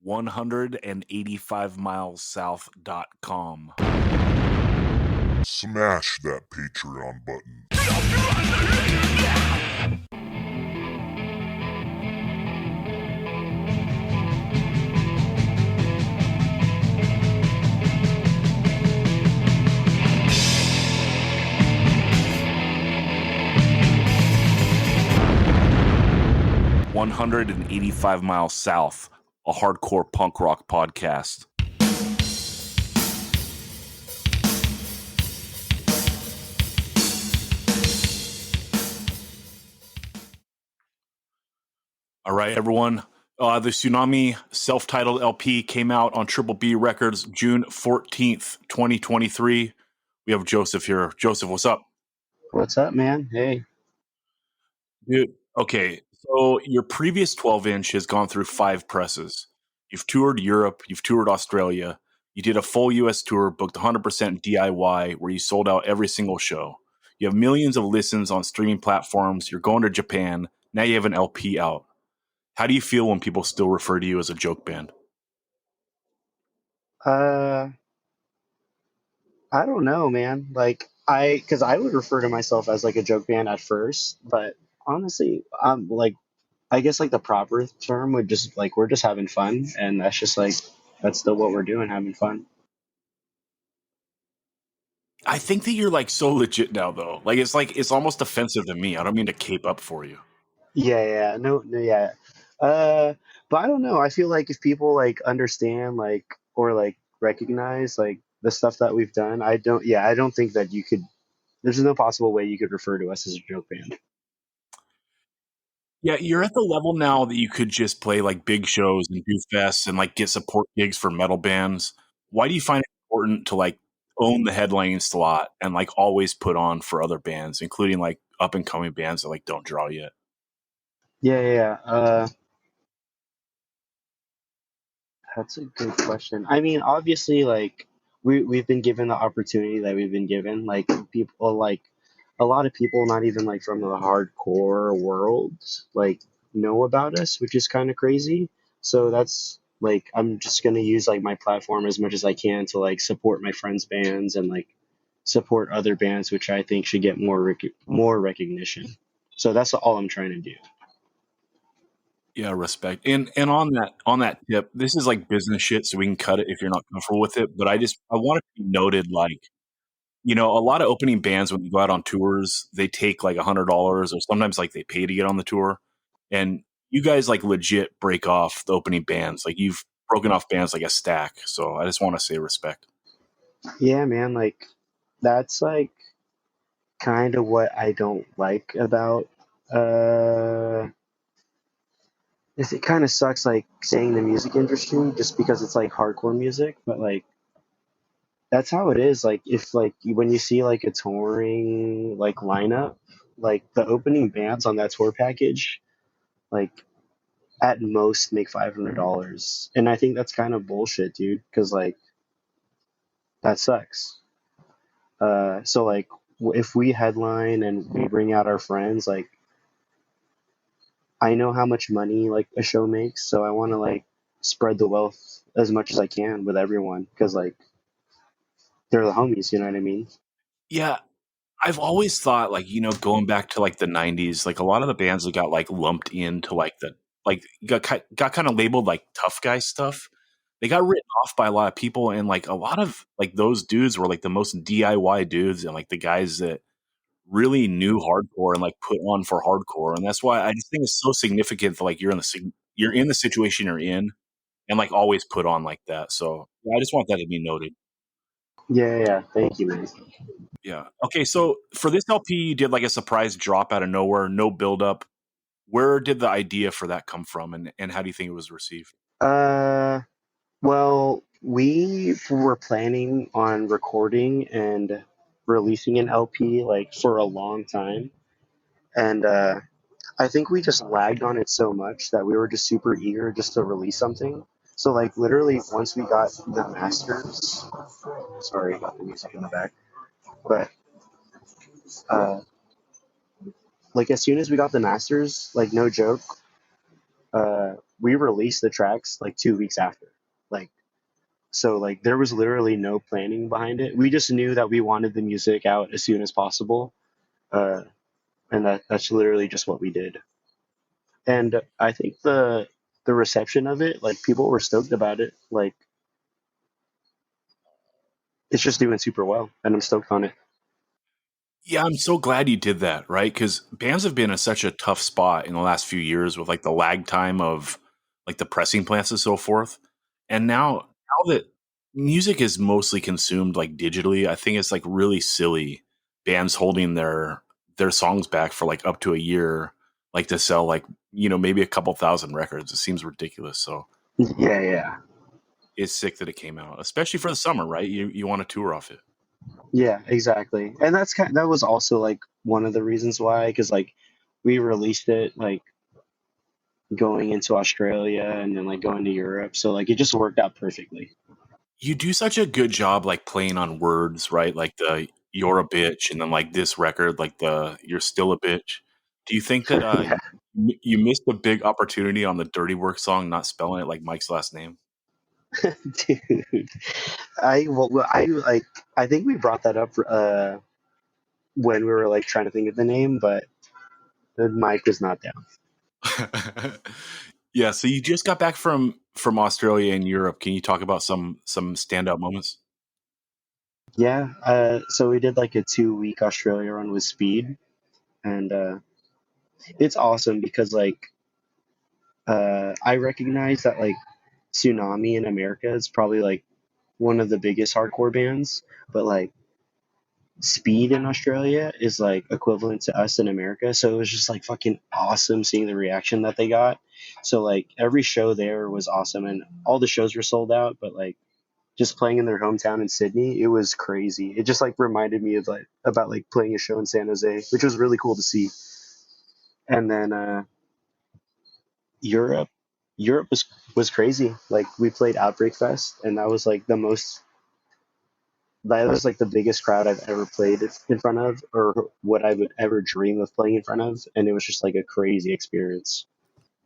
185milessouth.com. Smash that Patreon button. "185 Miles South," a hardcore punk rock podcast. All right, everyone. The Sunami self-titled LP came out on Triple B Records June 14th, 2023. We have Josef here. Josef, what's up? What's up, man? Hey. Dude, okay, so your previous 12-inch has gone through 5 presses. You've toured Europe, you've toured Australia, you did a full US tour, booked 100% DIY, where you sold out every single show. You have millions of listens on streaming platforms, you're going to Japan, now you have an LP out. How do you feel when people still refer to you as a joke band? I don't know, man. Because I would refer to myself as like a joke band at first, but honestly, I guess like the proper term would just like we're just having fun, and that's just like that's still what we're doing, having fun. I think that you're like so legit now, though. Like it's almost offensive to me. I don't mean to cape up for you. Yeah, no, yeah. Uh, but I don't know. I feel like if people like understand or like recognize like the stuff that we've done, I don't think that you could. There's no possible way you could refer to us as a joke band. Yeah, you're at the level now that you could just play like big shows and do fests and like get support gigs for metal bands. Why do you find it important to like own the headlining slot and like always put on for other bands, including like up and coming bands that like don't draw yet? Yeah. That's a good question. I mean, obviously, like we've been given the opportunity that we've been given. Like people, like a lot of people, not even like from the hardcore world, like know about us, which is kind of crazy. So that's like I'm just gonna use like my platform as much as I can to like support my friends' bands and like support other bands, which I think should get more recognition. So that's all I'm trying to do. Yeah, respect. And on that tip, this is like business shit, so we can cut it if you're not comfortable with it. But I want it to be noted, like, you know, a lot of opening bands when you go out on tours, they take like $100 or sometimes like they pay to get on the tour. And you guys like legit break off the opening bands. Like you've broken off bands like a stack. So I just want to say respect. Yeah, man. Like that's like kind of what I don't like about uh is it kind of sucks like saying the music industry just because it's like hardcore music, but like that's how it is. Like if like when you see like a touring like lineup, like the opening bands on that tour package, like at most make $500, and I think that's kind of bullshit, dude. Because like that sucks. So like if we headline and we bring out our friends, like I know how much money like a show makes, so I want to like spread the wealth as much as I can with everyone because like they're the homies, you know what I mean? Yeah. I've always thought like, you know, going back to like the 90s, like a lot of the bands that got like lumped into like got kind of labeled like tough guy stuff. They got written off by a lot of people, and like a lot of like those dudes were like the most DIY dudes and like the guys that really knew hardcore and like put on for hardcore. And that's why I just think it's so significant that like you're in the situation you're in and like always put on like that. So yeah, I just want that to be noted. Yeah. Thank you, man. Yeah. Okay. So for this LP, you did like a surprise drop out of nowhere, no build up. Where did the idea for that come from, and how do you think it was received? Uh, well, we were planning on recording and releasing an LP like for a long time, and I think we just lagged on it so much that we were just super eager just to release something. So like literally once we got the masters, sorry about the music in the back, but uh, like as soon as we got the masters, like no joke, we released the tracks like 2 weeks after. Like so like there was literally no planning behind it. We just knew that we wanted the music out as soon as possible. Uh, and that's literally just what we did. And I think the reception of it, like people were stoked about it. Like it's just doing super well, and I'm stoked on it. Yeah, I'm so glad you did that, right? Because bands have been in such a tough spot in the last few years with like the lag time of like the pressing plants and so forth. And now that music is mostly consumed like digitally, I think it's like really silly bands holding their songs back for like up to a year, like to sell like, maybe a couple thousand records. It seems ridiculous. So Yeah, yeah, it's sick that it came out, especially for the summer, right? You want to tour off it. yeah, exactly. And that was also like one of the reasons why, because like we released it like going into Australia and then like going to Europe, so like it just worked out perfectly. You do such a good job, like, playing on words, right? Like the "you're a bitch," and then, like, this record, like, the "you're still a bitch." Do you think that, Yeah, you missed a big opportunity on the Dirty Work song, not spelling it like Mike's last name? dude. I like I think we brought that up when we were like trying to think of the name, but Mike was not down. Yeah, so you just got back from Australia and Europe. Can you talk about some standout moments? Yeah, so we did like a 2 week Australia run with Speed, and it's awesome because like I recognize that like Sunami in America is probably like one of the biggest hardcore bands, but like Speed in Australia is like equivalent to us in America. So it was just like fucking awesome seeing the reaction that they got. So like every show there was awesome, and all the shows were sold out, but like just playing in their hometown in Sydney, it was crazy. It just like reminded me of like about like playing a show in San Jose, which was really cool to see. And then Europe, Europe was crazy. Like we played Outbreak Fest, and that was like the biggest crowd I've ever played in front of, or what I would ever dream of playing in front of, and it was just like a crazy experience.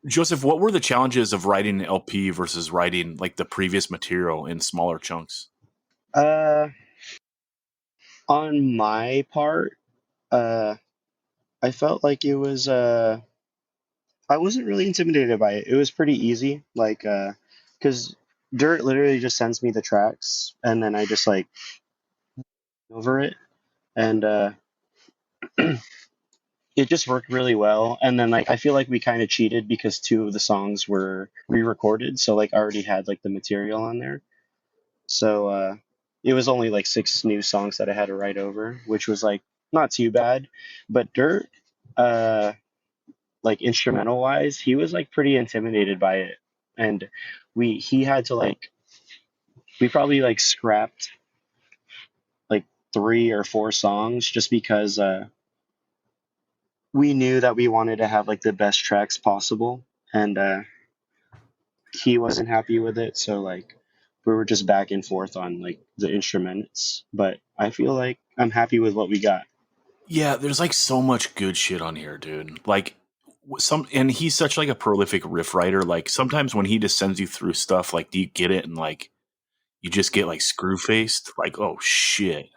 Joseph, what were the challenges of writing an LP versus writing, like, the previous material in smaller chunks? Uh, on my part, uh, I felt like it was I wasn't really intimidated by it. It was pretty easy, like because Dirt literally just sends me the tracks, and then I just like over it, and it just worked really well. And then like I feel like we kind of cheated because two of the songs were re-recorded, so like I already had like the material on there. So it was only like six new songs that I had to write over, which was like not too bad. But Dirt, uh, like instrumental wise, he was like pretty intimidated by it, and he had to like we probably like scrapped like three or four songs just because we knew that we wanted to have like the best tracks possible, and he wasn't happy with it, so like we were just back and forth on like the instruments, but I feel like I'm happy with what we got. Yeah, there's like so much good shit on here, dude. Like and he's such like a prolific riff writer. Like sometimes when he just sends you through stuff, like do you get it and like you just get like screw faced? Like, oh shit.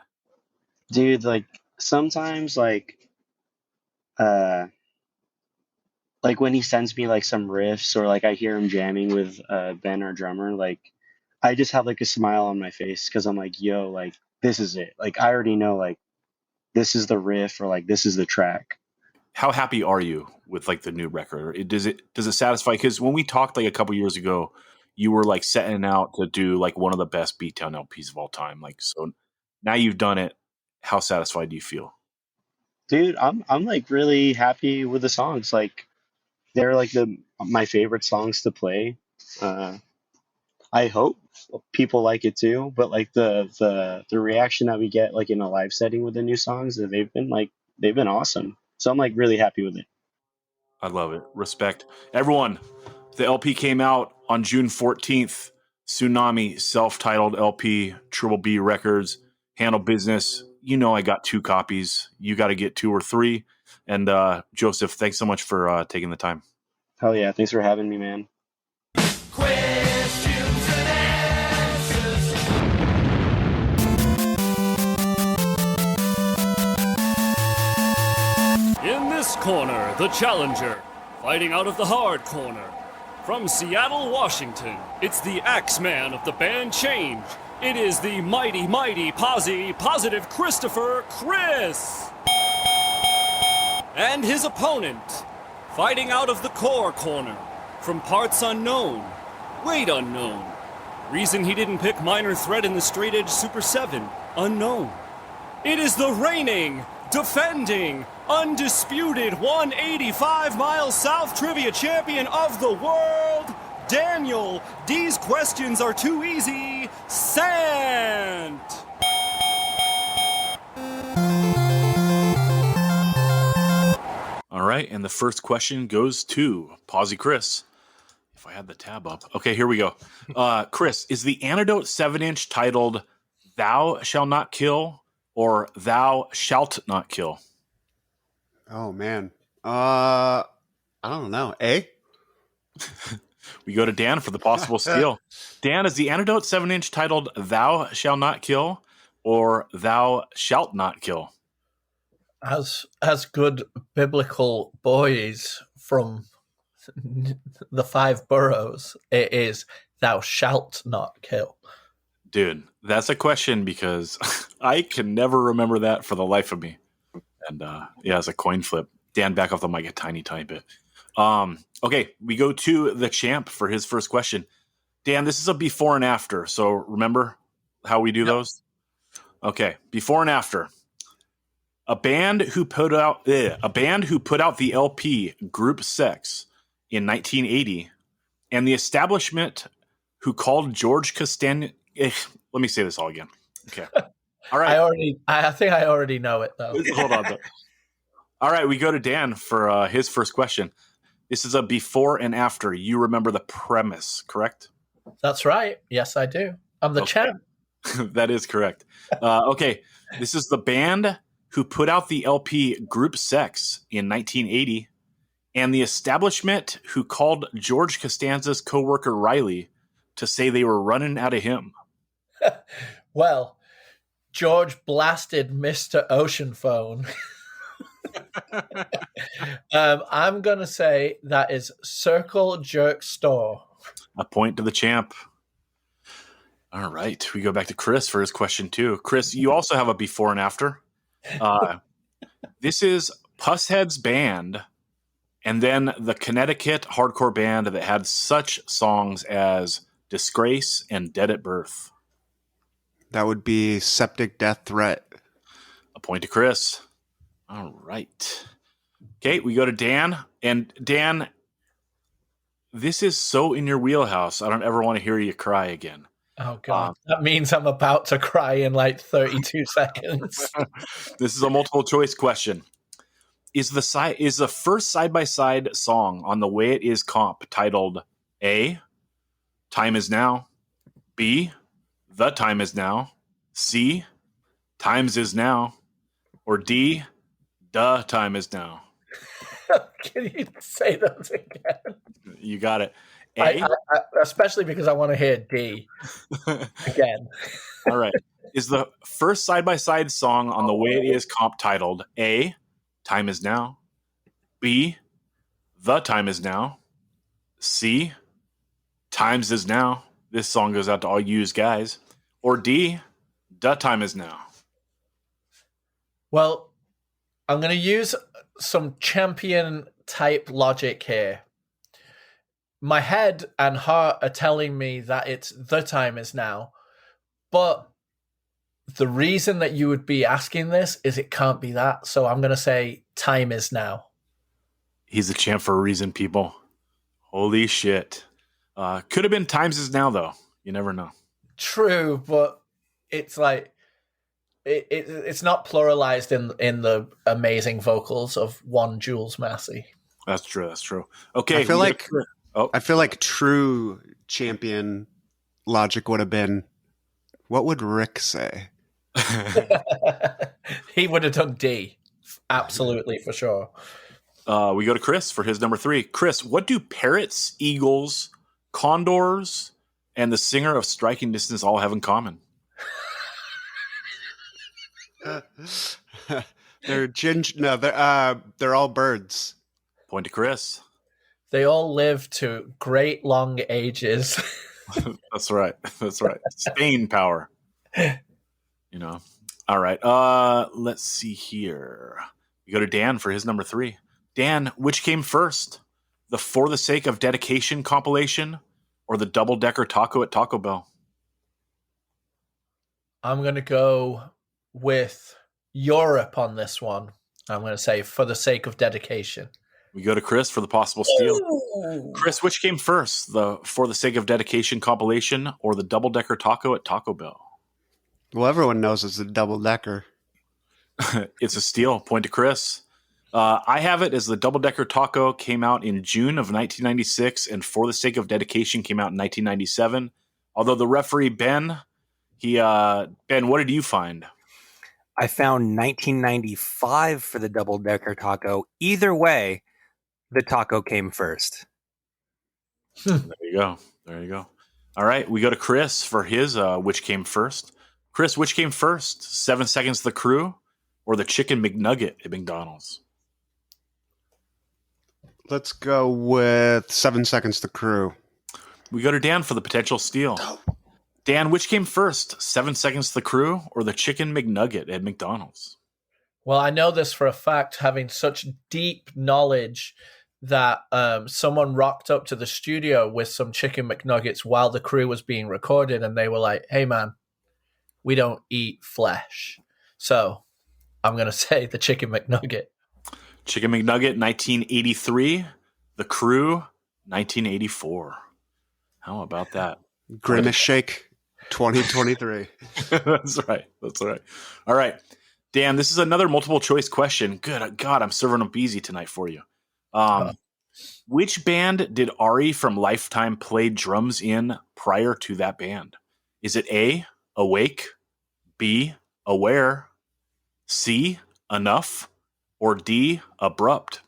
Dude, like sometimes uh like when he sends me like some riffs, or like I hear him jamming with Ben, our drummer, like I just have like a smile on my face because I'm like, yo, like this is it. Like I already know like this is the riff, or like this is the track. How happy are you with like the new record? Does it satisfy? Because when we talked like a couple years ago, you were like setting out to do like one of the best Beatdown LPs of all time. Like so, now you've done it. How satisfied do you feel? Dude, I'm like really happy with the songs. Like they're like the my favorite songs to play. Uh I hope people like it too, but like the reaction that we get like in a live setting with the new songs, they've been awesome. So I'm like really happy with it. I love it. Respect. Everyone, the LP came out on June 14th. Sunami, self titled LP, Triple B Records, handle business. You know, I got two copies. You got to get two or three. And Joseph, thanks so much for taking the time. Hell yeah, thanks for having me, man. corner, the challenger. Fighting out of the hard corner. From Seattle, Washington, it's the Axeman of the band Change. It is the mighty, mighty positive Christopher Chris. And his opponent, fighting out of the core corner. From parts unknown, weight unknown. Reason he didn't pick Minor Threat in the Straight Edge Super 7, unknown. It is the reigning, defending, undisputed 185 miles south trivia champion of the world, Daniel, these questions are too easy, Sant! All right, and the first question goes to Pawsy Chris. If I had the tab up. Okay, here we go. Chris, is the Antidote 7-inch titled Thou Shall Not Kill or Thou Shalt Not Kill? Oh, man. I don't know. A? We go to Dan for the possible steal. Dan, is the Antidote 7-inch titled Thou Shall Not Kill or Thou Shalt Not Kill? As good biblical boys from the 5 boroughs, it is Thou Shalt Not Kill. Dude, that's a question because I can never remember that for the life of me. And yeah, it's a coin flip. Dan, back off the mic a tiny bit. Okay, we go to the champ for his first question. Dan, this is a before and after. So remember how we do those? Okay, before and after. A band who put out the LP Group Sex in 1980, and the establishment who called George Costanza. Let me say this all again. Okay. All right. I think I already know it though. Hold on. Though. All right, we go to Dan for his first question. This is a before and after. You remember the premise, correct? That's right. Yes, I do. I'm the champ. That is correct. Okay, this is the band who put out the LP Group Sex in 1980, and the establishment who called George Costanza's coworker Riley to say they were running out of him. Well, George blasted Mr. Ocean Phone. I'm going to say that is Circle Jerk Store. A point to the champ. All right. We go back to Chris for his question, too. Chris, you also have a before and after. This is Pusshead's band, and then the Connecticut hardcore band that had such songs as Disgrace and Dead at Birth. That would be Septic Death Threat. A point to Chris. All right. Okay, we go to Dan. And Dan, this is so in your wheelhouse. I don't ever want to hear you cry again. Oh, God. That means I'm about to cry in like 32 seconds. This is a multiple choice question. Is the first side-by-side song on the Way It Is comp titled A, Time Is Now, B, The Time Is Now, C, Times Is Now, or D, Duh Time Is Now? Can you say those again? You got it. A? I, especially because I want to hear D again. All right. Is the first side-by-side song on the Way It Is comp titled A, Time Is Now, B, The Time Is Now, C, Times Is Now? This song goes out to all you guys. Or D, The Time Is Now? Well, I'm going to use some champion type logic here. My head and heart are telling me that it's The Time Is Now, but the reason that you would be asking this is it can't be that. So I'm going to say Time Is Now. He's the champ for a reason, people. Holy shit. Could have been Times Is Now, though. You never know. True, but it's like it's not pluralized in the amazing vocals of one Jules Massey. That's true. Okay. I feel like true champion logic would have been, what would Rick say? He would have done D. Absolutely, for sure. We go to Chris for his number 3. Chris, what do parrots, eagles, condors, and the singer of Striking Distance all have in common? They're No, they're all birds. Point to Chris. They all live to great long ages. That's right. That's right. Staying power. You know. All right. Let's see here. We go to Dan for his number 3. Dan, which came first? The For the Sake of Dedication compilation or the Double Decker Taco at Taco Bell? I'm going to go with Europe on this one. I'm going to say For the Sake of Dedication. We go to Chris for the possible steal. Ooh. Chris, which came first? The For the Sake of Dedication compilation or the Double Decker Taco at Taco Bell? Well, everyone knows it's a double decker. It's a steal. Point to Chris. I have it as the Double Decker Taco came out in June of 1996, and For the Sake of Dedication came out in 1997. Although the referee Ben, Ben, what did you find? I found 1995 for the Double Decker Taco. Either way, the taco came first. There you go. There you go. All right, we go to Chris for his which came first. Chris, which came first? 7 Seconds to the Crew or the Chicken McNugget at McDonald's? Let's go with 7 Seconds to Crew. We go to Dan for the potential steal. Dan, which came first? 7 Seconds to the Crew or the Chicken McNugget at McDonald's? Well, I know this for a fact, having such deep knowledge that someone rocked up to the studio with some chicken McNuggets while the crew was being recorded, and they were like, hey, man, we don't eat flesh. So I'm going to say the Chicken McNugget. Chicken McNugget, 1983. The Crew, 1984. How about that? Grimace Shake, 2023. That's right. That's right. All right. Dan, this is another multiple choice question. Good God, I'm serving up easy tonight for you. Which band did Ari from Lifetime play drums in prior to that band? Is it A, Awake, B, Aware, C, Enough, or D, Abrupt?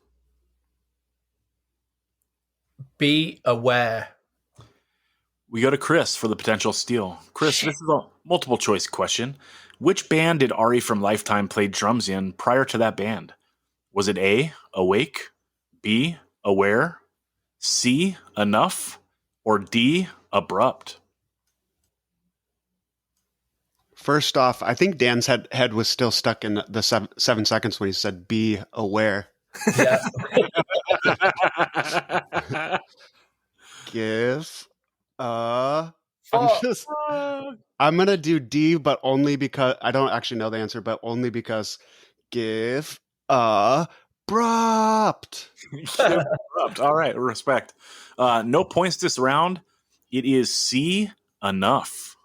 Be aware. We go to Chris for the potential steal. Chris, this is a multiple choice question. Which band did Ari from Lifetime play drums in prior to that band? Was it A, Awake, B, Aware, C, Enough, or D, Abrupt? First off, I think Dan's head was still stuck in the 7 seconds when he said be aware. Yeah. Give I'm gonna do D, but only because I don't actually know the answer, but only because give abrupt. Abrupt. All right, respect. No points this round. It is C, Enough.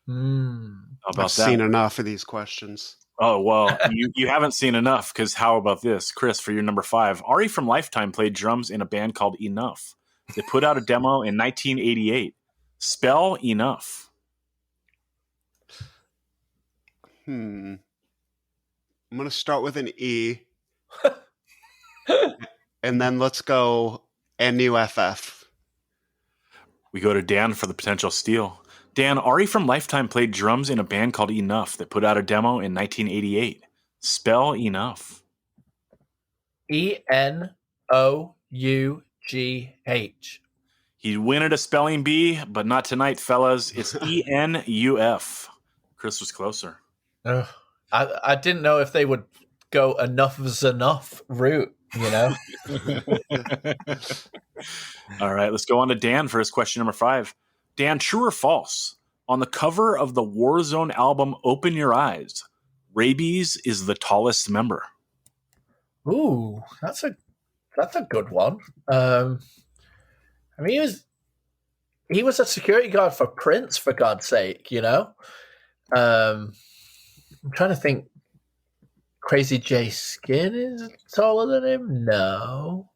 How about I've that? seen enough of these questions. Oh, well, you haven't seen enough, because how about this? Chris, for your number 5. Ari from Lifetime played drums in a band called Enough. They put out a demo in 1988. Spell Enough. I'm going to start with an E. And then let's go NUFF. We go to Dan for the potential steal. Dan, Ari from Lifetime played drums in a band called Enough that put out a demo in 1988. Spell Enough. ENOUGH. He'd win at a spelling bee, but not tonight, fellas. It's ENUF. Chris was closer. I didn't know if they would go enough's enough route, you know? All right, let's go on to Dan for his question number 5. Dan, true or false? On the cover of the Warzone album Open Your Eyes, Rabies is the tallest member. Ooh, that's a good one. I mean, he was a security guard for Prince, for God's sake, you know? I'm trying to think. Crazy J Skin is taller than him? No.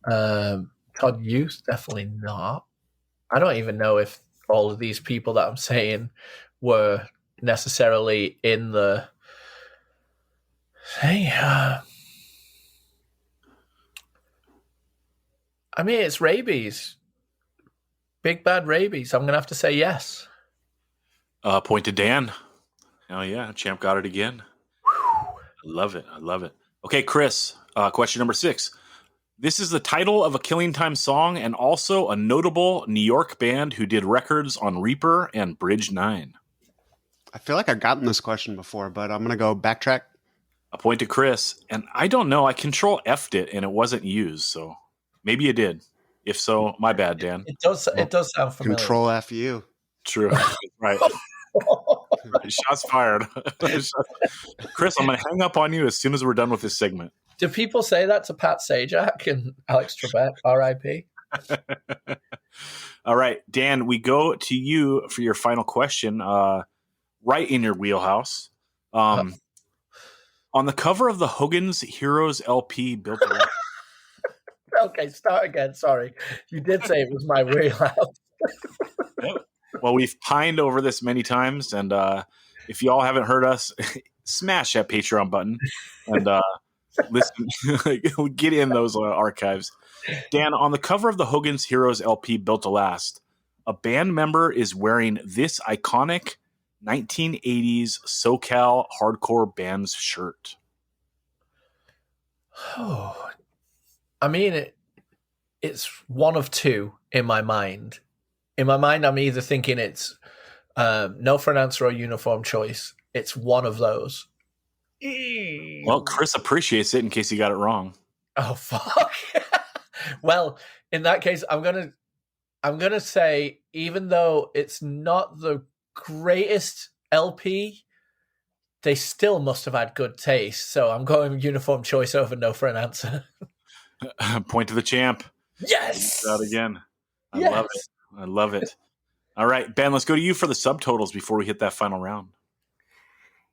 Todd Youth, definitely not. I don't even know if all of these people that I'm saying were necessarily in the... Hey, I mean, it's Rabies. Big bad Rabies. I'm going to have to say yes. Point to Dan. Oh, yeah. Champ got it again. Love it. I love it. Okay, Chris, question number 6. This is the title of a Killing Time song and also a notable New York band who did records on Reaper and Bridge 9. I feel like I've gotten this question before, but I'm going to go backtrack. A point to Chris. And I don't know. I Control F'd it and it wasn't used. So maybe you did. If so, my bad, Dan. It does sound familiar. Control F-U. True. Right. Shots fired. Chris, I'm going to hang up on you as soon as we're done with this segment. Do people say that to Pat Sajak and Alex Trebek, R.I.P.? All right, Dan, we go to you for your final question, right in your wheelhouse. On the cover of the Hogan's Heroes LP built around... Okay, start again. Sorry. You did say it was my wheelhouse. Yep. Well, we've pined over this many times, and if you all haven't heard us, smash that Patreon button and listen, get in those archives. Dan, on the cover of the Hogan's Heroes LP Built to Last, a band member is wearing this iconic 1980s SoCal hardcore band's shirt. Oh, I mean, it's one of two in my mind. In my mind, I'm either thinking it's No for an Answer or Uniform Choice. It's one of those. Well, Chris appreciates it in case he got it wrong. Oh, fuck. Well, in that case, I'm gonna say, even though it's not the greatest LP, they still must have had good taste. So I'm going Uniform Choice over No for an Answer. Point to the champ. Yes! That again. I love it. I love it. All right, Ben, let's go to you for the subtotals before we hit that final round.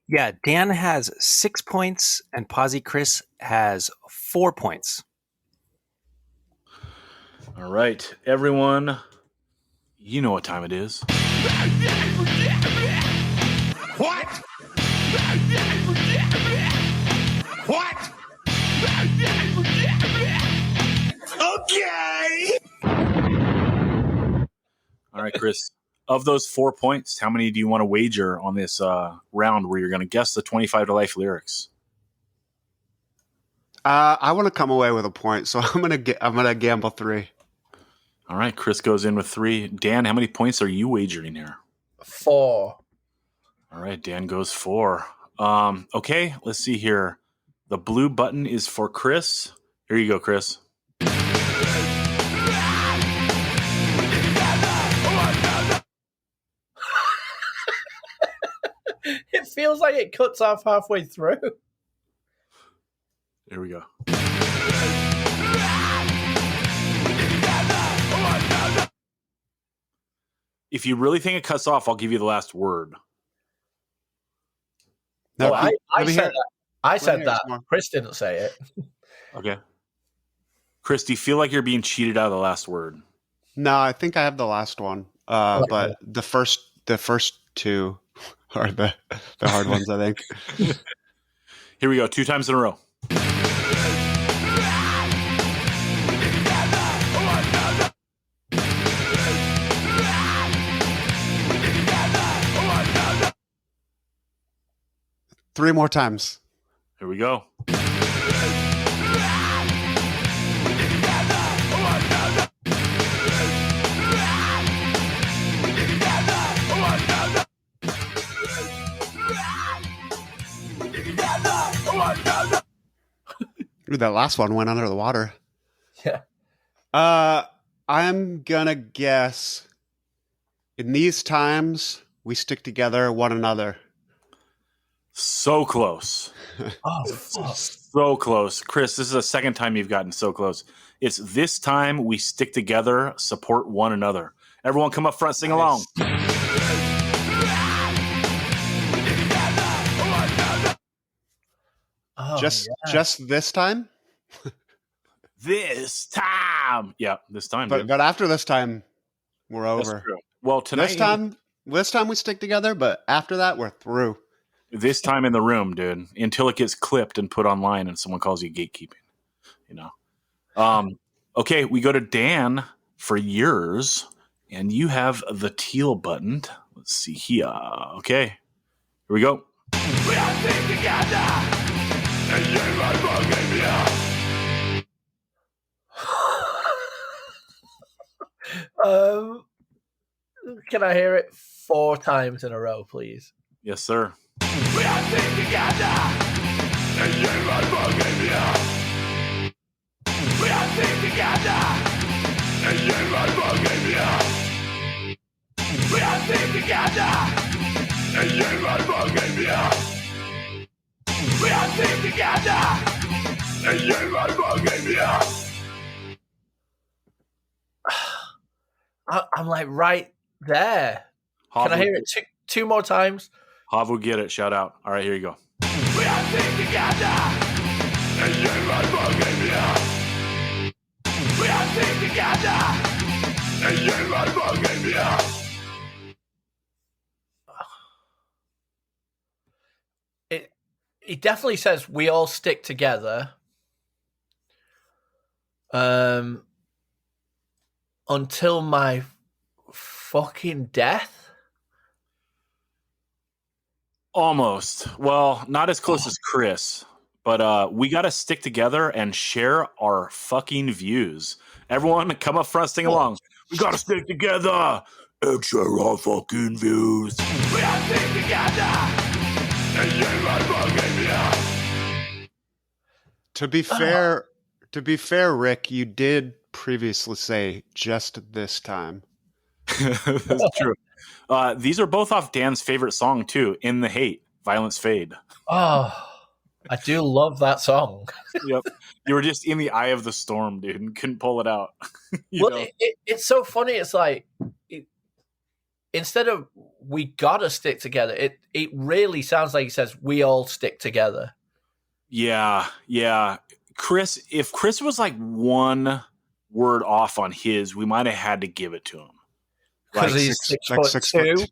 Yeah, Dan has 6 points and Posy Chris has 4 points. All right, everyone, you know what time it is. What? What? Okay. All right, Chris. Of those 4 points, how many do you want to wager on this round where you're going to guess the 25 to life lyrics? I want to come away with a point, so I'm gonna gamble 3. All right, Chris goes in with 3. Dan, how many points are you wagering here? 4. All right, Dan goes 4. Okay, let's see here. The blue button is for Chris. Here you go, Chris. It feels like it cuts off halfway through. Here we go. If you really think it cuts off, I'll give you the last word. No, I said that. I said hear that. some more. Chris didn't say it. Okay. Chris, do you feel like you're being cheated out of the last word? No, I think I have the last one. But the first 2 are the hard ones, I think. Here we go. 2 times in a row. Three more times. Here we go. Ooh, that last one went under the water. Yeah. I'm gonna guess in these times we stick together one another. So close. Oh, fuck. So close. Chris, this is the second time you've gotten so close. It's this time we stick together, support one another. Everyone come up front, sing along. Oh, just this time? This time. Yeah, this time. But dude. but after this time, we're That's over. true. Well, tonight. This time we stick together, but after that we're through. This time in the room, dude, until it gets clipped and put online and someone calls you gatekeeping, you know? Okay, we go to Dan for yours, and you have the teal button. Let's see here. Okay, here we go. We all stick together. Can I hear it 4 times in a row, please? Yes, sir. I'm like right there. Hav Can I will hear it two more times? Hav will get it. Shout out. All right, here you go. It definitely says we all stick together. Until my fucking death. Almost. Well, not as close as Chris, but we got to stick together and share our fucking views. Everyone, come up front, sing along. We got to stick together and share our fucking views. We got to stick together and share our fucking views. To be fair, Rick, you did previously say just this time. That's true. These are both off Dan's favorite song too, "In the Hate," Violence Fade. Oh, I do love that song. Yep. You were just in the eye of the storm, dude, and couldn't pull it out. It's so funny. It's like, instead of we gotta stick together, it really sounds like he says we all stick together. Yeah. Chris, if Chris was like one word off on his, we might have had to give it to him. Because he's 6'2".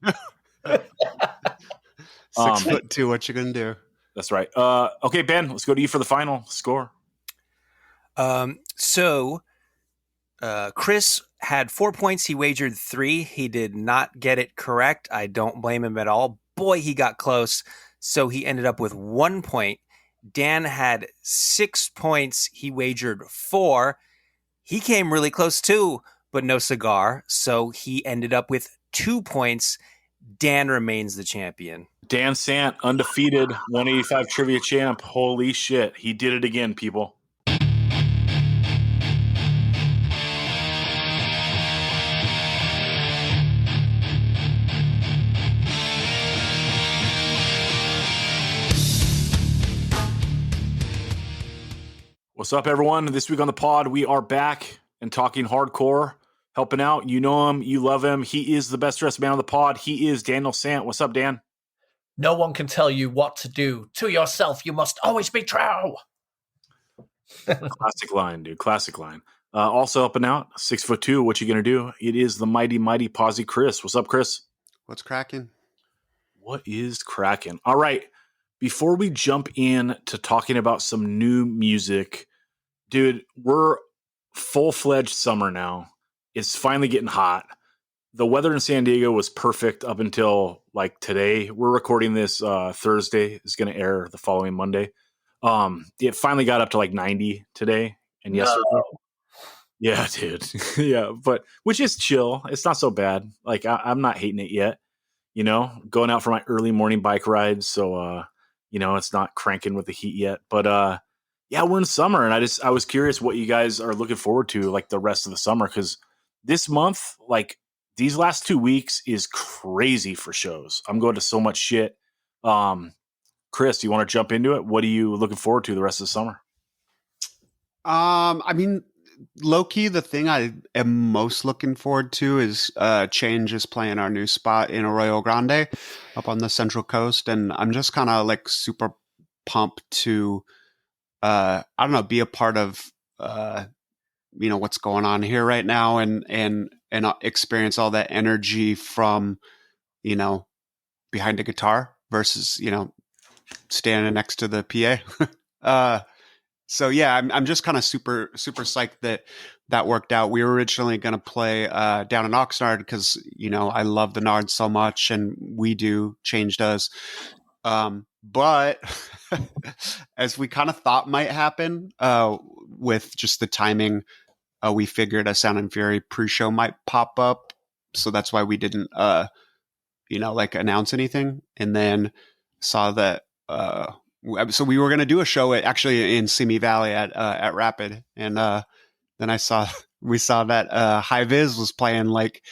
6'2". What you gonna do? That's right. Okay, Ben, let's go to you for the final score. So Chris had 4 points. He wagered 3. He did not get it correct. I don't blame him at all. Boy, he got close. So he ended up with 1 point. Dan had 6 points. He wagered 4. He came really close too, but no cigar. So he ended up with 2 points. Dan remains the champion. Dan Sant, undefeated, 185 trivia champ. Holy shit. He did it again, people. What's up, everyone? This week on the pod, we are back and talking hardcore, helping out. You know him. You love him. He is the best dressed man on the pod. He is Daniel Sant. What's up, Dan? No one can tell you what to do. To yourself, you must always be true. Classic line, dude. Classic line. Also helping out, 6'2". What you gonna do? It is the mighty Posy Chris. What's up, Chris? What's cracking? What is cracking? All right. Before we jump in to talking about some new music, dude, we're full-fledged summer now. It's finally getting hot. The weather in San Diego was perfect up until like today. We're recording this Thursday. It's going to air the following Monday. It finally got up to like 90 today and yesterday. Yeah, dude. Yeah, but which is chill. It's not so bad. Like I'm not hating it yet. You know, going out for my early morning bike rides, so it's not cranking with the heat yet. But yeah, we're in summer, and I was curious what you guys are looking forward to, like the rest of the summer, because this month, like these last 2 weeks, is crazy for shows. I'm going to so much shit. Chris, do you want to jump into it? What are you looking forward to the rest of the summer? I mean, low key, the thing I am most looking forward to is Change is playing our new spot in Arroyo Grande up on the Central Coast, and I'm just kind of like super pumped to I don't know, be a part of what's going on here right now and experience all that energy from behind a guitar versus standing next to the PA. So yeah, I'm just kind of super psyched that worked out. We were originally going to play down in Oxnard because I love the Nard so much, and we do, Change does. But as we kind of thought might happen, with just the timing, we figured a Sound and Fury pre-show might pop up, so that's why we didn't, like announce anything. And then saw that, so we were going to do a show actually in Simi Valley at Rapid, and then we saw that High Viz was playing like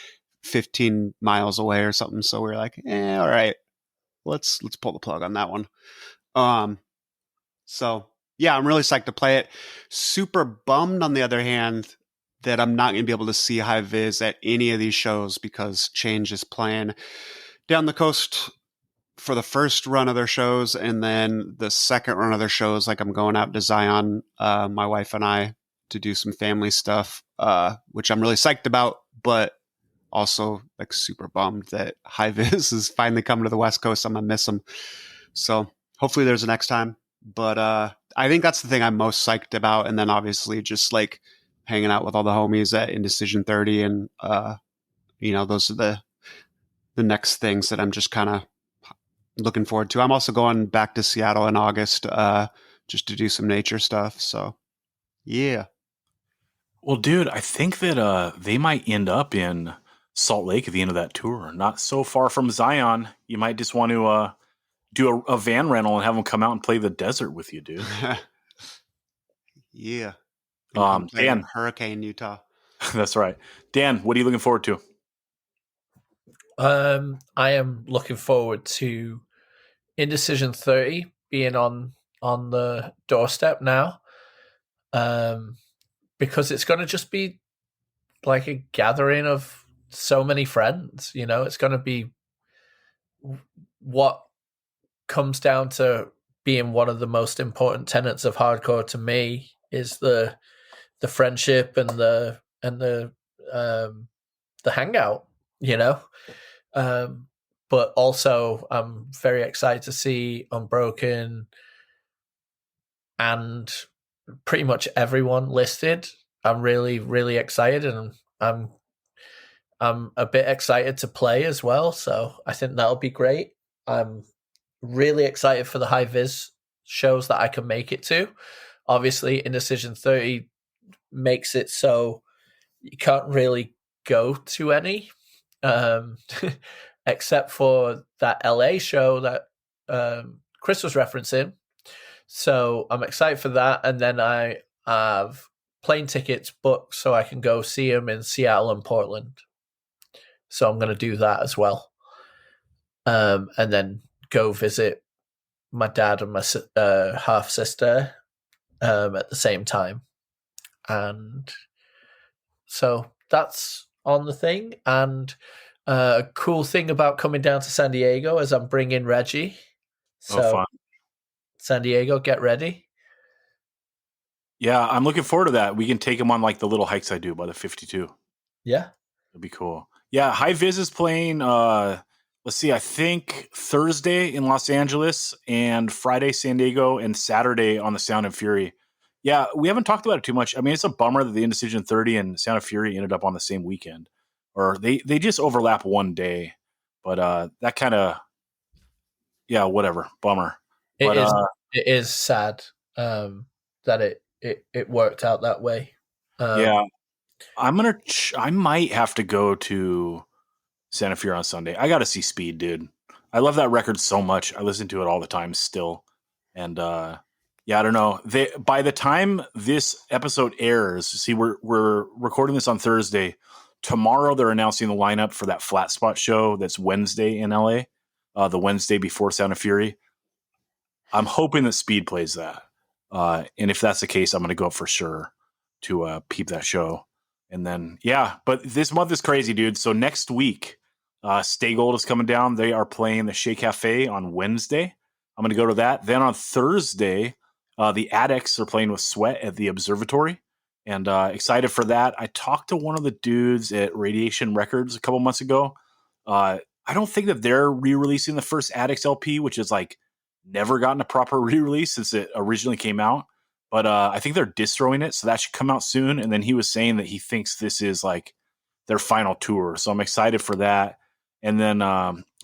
15 miles away or something. So we were like, all right, let's pull the plug on that one. So yeah, I'm really psyched to play it. Super bummed, on the other hand, that I'm not going to be able to see High Viz at any of these shows because Change is playing down the coast for the first run of their shows, and then the second run of their shows, like I'm going out to Zion, my wife and I, to do some family stuff, which I'm really psyched about, but also like super bummed that High Viz is finally coming to the West Coast. I'm gonna miss them. So hopefully there's a next time. But I think that's the thing I'm most psyched about. And then obviously just like hanging out with all the homies at Indecision 30, and those are the next things that I'm just kind of looking forward to. I'm also going back to Seattle in August, just to do some nature stuff. So yeah. Well, dude, I think that they might end up in Salt Lake at the end of that tour. Not so far from Zion. You might just want to do a van rental and have them come out and play the desert with you, dude. Yeah. Dan, Hurricane, Utah. That's right. Dan, what are you looking forward to? I am looking forward to Indecision 30 being on the doorstep now, because it's going to just be like a gathering of so many friends. It's going to be what comes down to being one of the most important tenets of hardcore to me is the friendship and the hangout, but also I'm very excited to see Unbroken and pretty much everyone listed. I'm really, really excited, and I'm a bit excited to play as well. So I think that'll be great. I'm really excited for the High Viz shows that I can make it to. Obviously, Indecision 30 makes it so you can't really go to any, except for that LA show that Chris was referencing. So I'm excited for that. And then I have plane tickets booked so I can go see him in Seattle and Portland. So I'm going to do that as well. And then go visit my dad and my half sister at the same time. And so that's on the thing. And a cool thing about coming down to San Diego is I'm bringing Reggie. So fun. San Diego, get ready. Yeah, I'm looking forward to that. We can take him on like the little hikes I do by the 52. Yeah. That'd be cool. Yeah, High Viz is playing, let's see, I think Thursday in Los Angeles and Friday San Diego and Saturday on the Sound and Fury. Yeah, we haven't talked about it too much. I mean, it's a bummer that the Indecision 30 and Sound of Fury ended up on the same weekend. Or they just overlap one day. But that kind of, yeah, whatever. Bummer. It is sad that it worked out that way. Yeah. I might have to go to Santa Fe on Sunday. I got to see Speed, dude. I love that record so much. I listen to it all the time still. And yeah, I don't know. By the time this episode airs, see, we're recording this on Thursday. Tomorrow they're announcing the lineup for that Flat Spot show that's Wednesday in LA, the Wednesday before Sound of Fury. I'm hoping that Speed plays that. And if that's the case, I'm going to go up for sure to peep that show. And then, yeah, but this month is crazy, dude. So next week, Stay Gold is coming down. They are playing the Shea Cafe on Wednesday. I'm going to go to that. Then on Thursday, the Addicts are playing with Sweat at the Observatory. And excited for that. I talked to one of the dudes at Radiation Records a couple months ago. I don't think that they're re-releasing the first Addicts LP, which is like never gotten a proper re-release since it originally came out. But I think they're distroing it, so that should come out soon. And then he was saying that he thinks this is like their final tour. So I'm excited for that. And then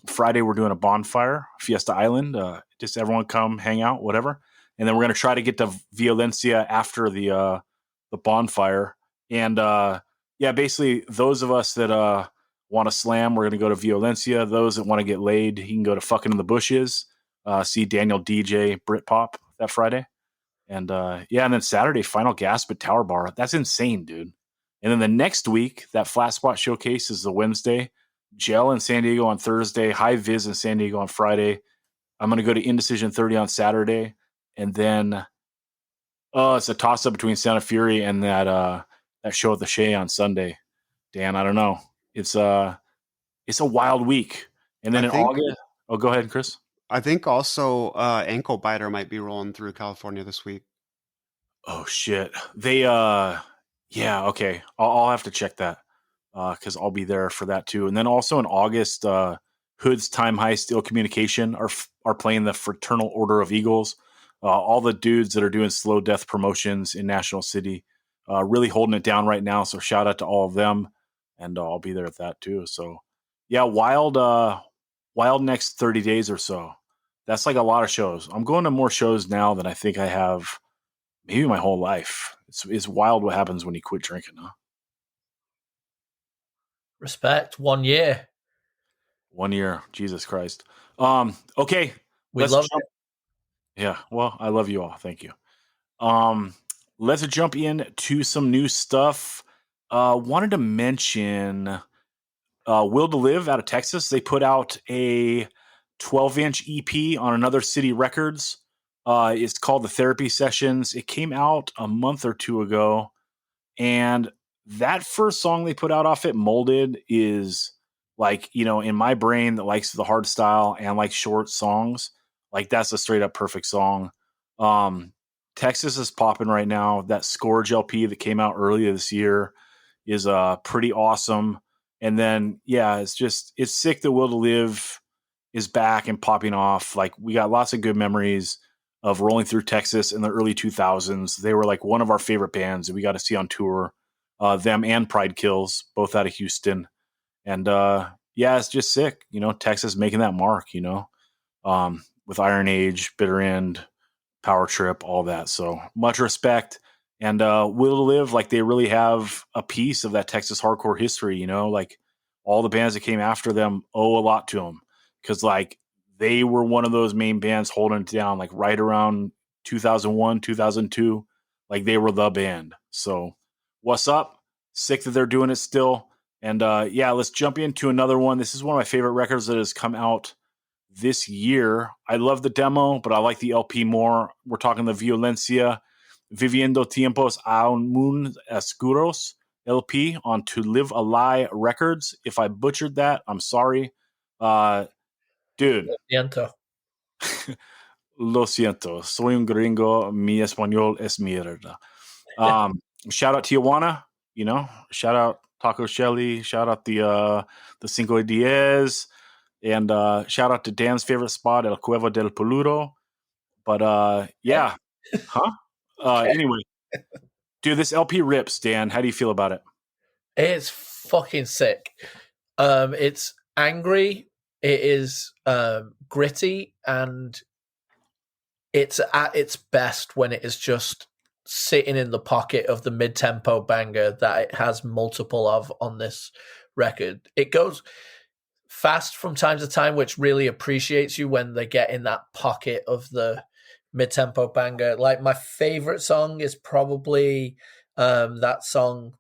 Friday we're doing a bonfire, Fiesta Island. Just everyone come hang out, whatever. And then we're gonna try to get to Violencia after the bonfire. And basically those of us that want to slam, we're gonna go to Violencia. Those that want to get laid, you can go to Fucking in the Bushes. See Daniel DJ Britpop that Friday. And and then Saturday, Final Gasp at Tower Bar. That's insane, dude. And then the next week, that Flat Spot Showcase is the Wednesday. Gel in San Diego on Thursday. High Viz in San Diego on Friday. I'm going to go to Indecision 30 on Saturday. And then it's a toss-up between Santa Fury and that show at the Shea on Sunday. Dan, I don't know. It's a wild week. And then August... Oh, go ahead, Chris. I think also Ankle Biter might be rolling through California this week. Oh shit! They okay. I'll have to check that because I'll be there for that too. And then also in August, Hood's Time High Steel Communication are playing the Fraternal Order of Eagles. All the dudes that are doing slow death promotions in National City, really holding it down right now. So shout out to all of them, and I'll be there at that too. So yeah, wild next 30 days or so. That's like a lot of shows. I'm going to more shows now than I think I have maybe my whole life. It's wild what happens when you quit drinking, huh? Respect. 1 year. 1 year. Jesus Christ. Okay. We love it. Yeah. Well, I love you all. Thank you. Let's jump into some new stuff. Wanted to mention Will to Live out of Texas. They put out a 12-inch EP on Another City Records. It's called The Therapy Sessions. It came out a month or two ago. And that first song they put out off it, Molded, is like, in my brain that likes the hard style and like short songs, like that's a straight up perfect song. Texas is popping right now. That Scourge LP that came out earlier this year is pretty awesome. And then, it's sick that Will to Live is back and popping off. Like, we got lots of good memories of rolling through Texas in the early 2000s. They were like one of our favorite bands that we got to see on tour. Them and Pride Kills, both out of Houston. And it's just sick, Texas making that mark, with Iron Age, Bitter End, Power Trip, all that. So much respect. And Will to Live, like, they really have a piece of that Texas hardcore history, like all the bands that came after them owe a lot to them. Because, like, they were one of those main bands holding it down, like, right around 2001, 2002. Like, they were the band. So, what's up? Sick that they're doing it still. And, let's jump into another one. This is one of my favorite records that has come out this year. I love the demo, but I like the LP more. We're talking the Violencia Viviendo Tiempos Aún Oscuros LP on To Live a Lie Records. If I butchered that, I'm sorry. Dude. Lo siento. Soy un gringo. Mi español es mierda. Shout out Tijuana. Shout out Taco Shelly. Shout out the Cinco Diez. And shout out to Dan's favorite spot, El Cueva del Peludo. But Huh? Anyway. Dude, this LP rips, Dan. How do you feel about it? It's fucking sick. It's angry. It is gritty, and it's at its best when it is just sitting in the pocket of the mid-tempo banger that it has multiple of on this record. It goes fast from time to time, which really appreciates you when they get in that pocket of the mid-tempo banger. Like, my favorite song is probably that song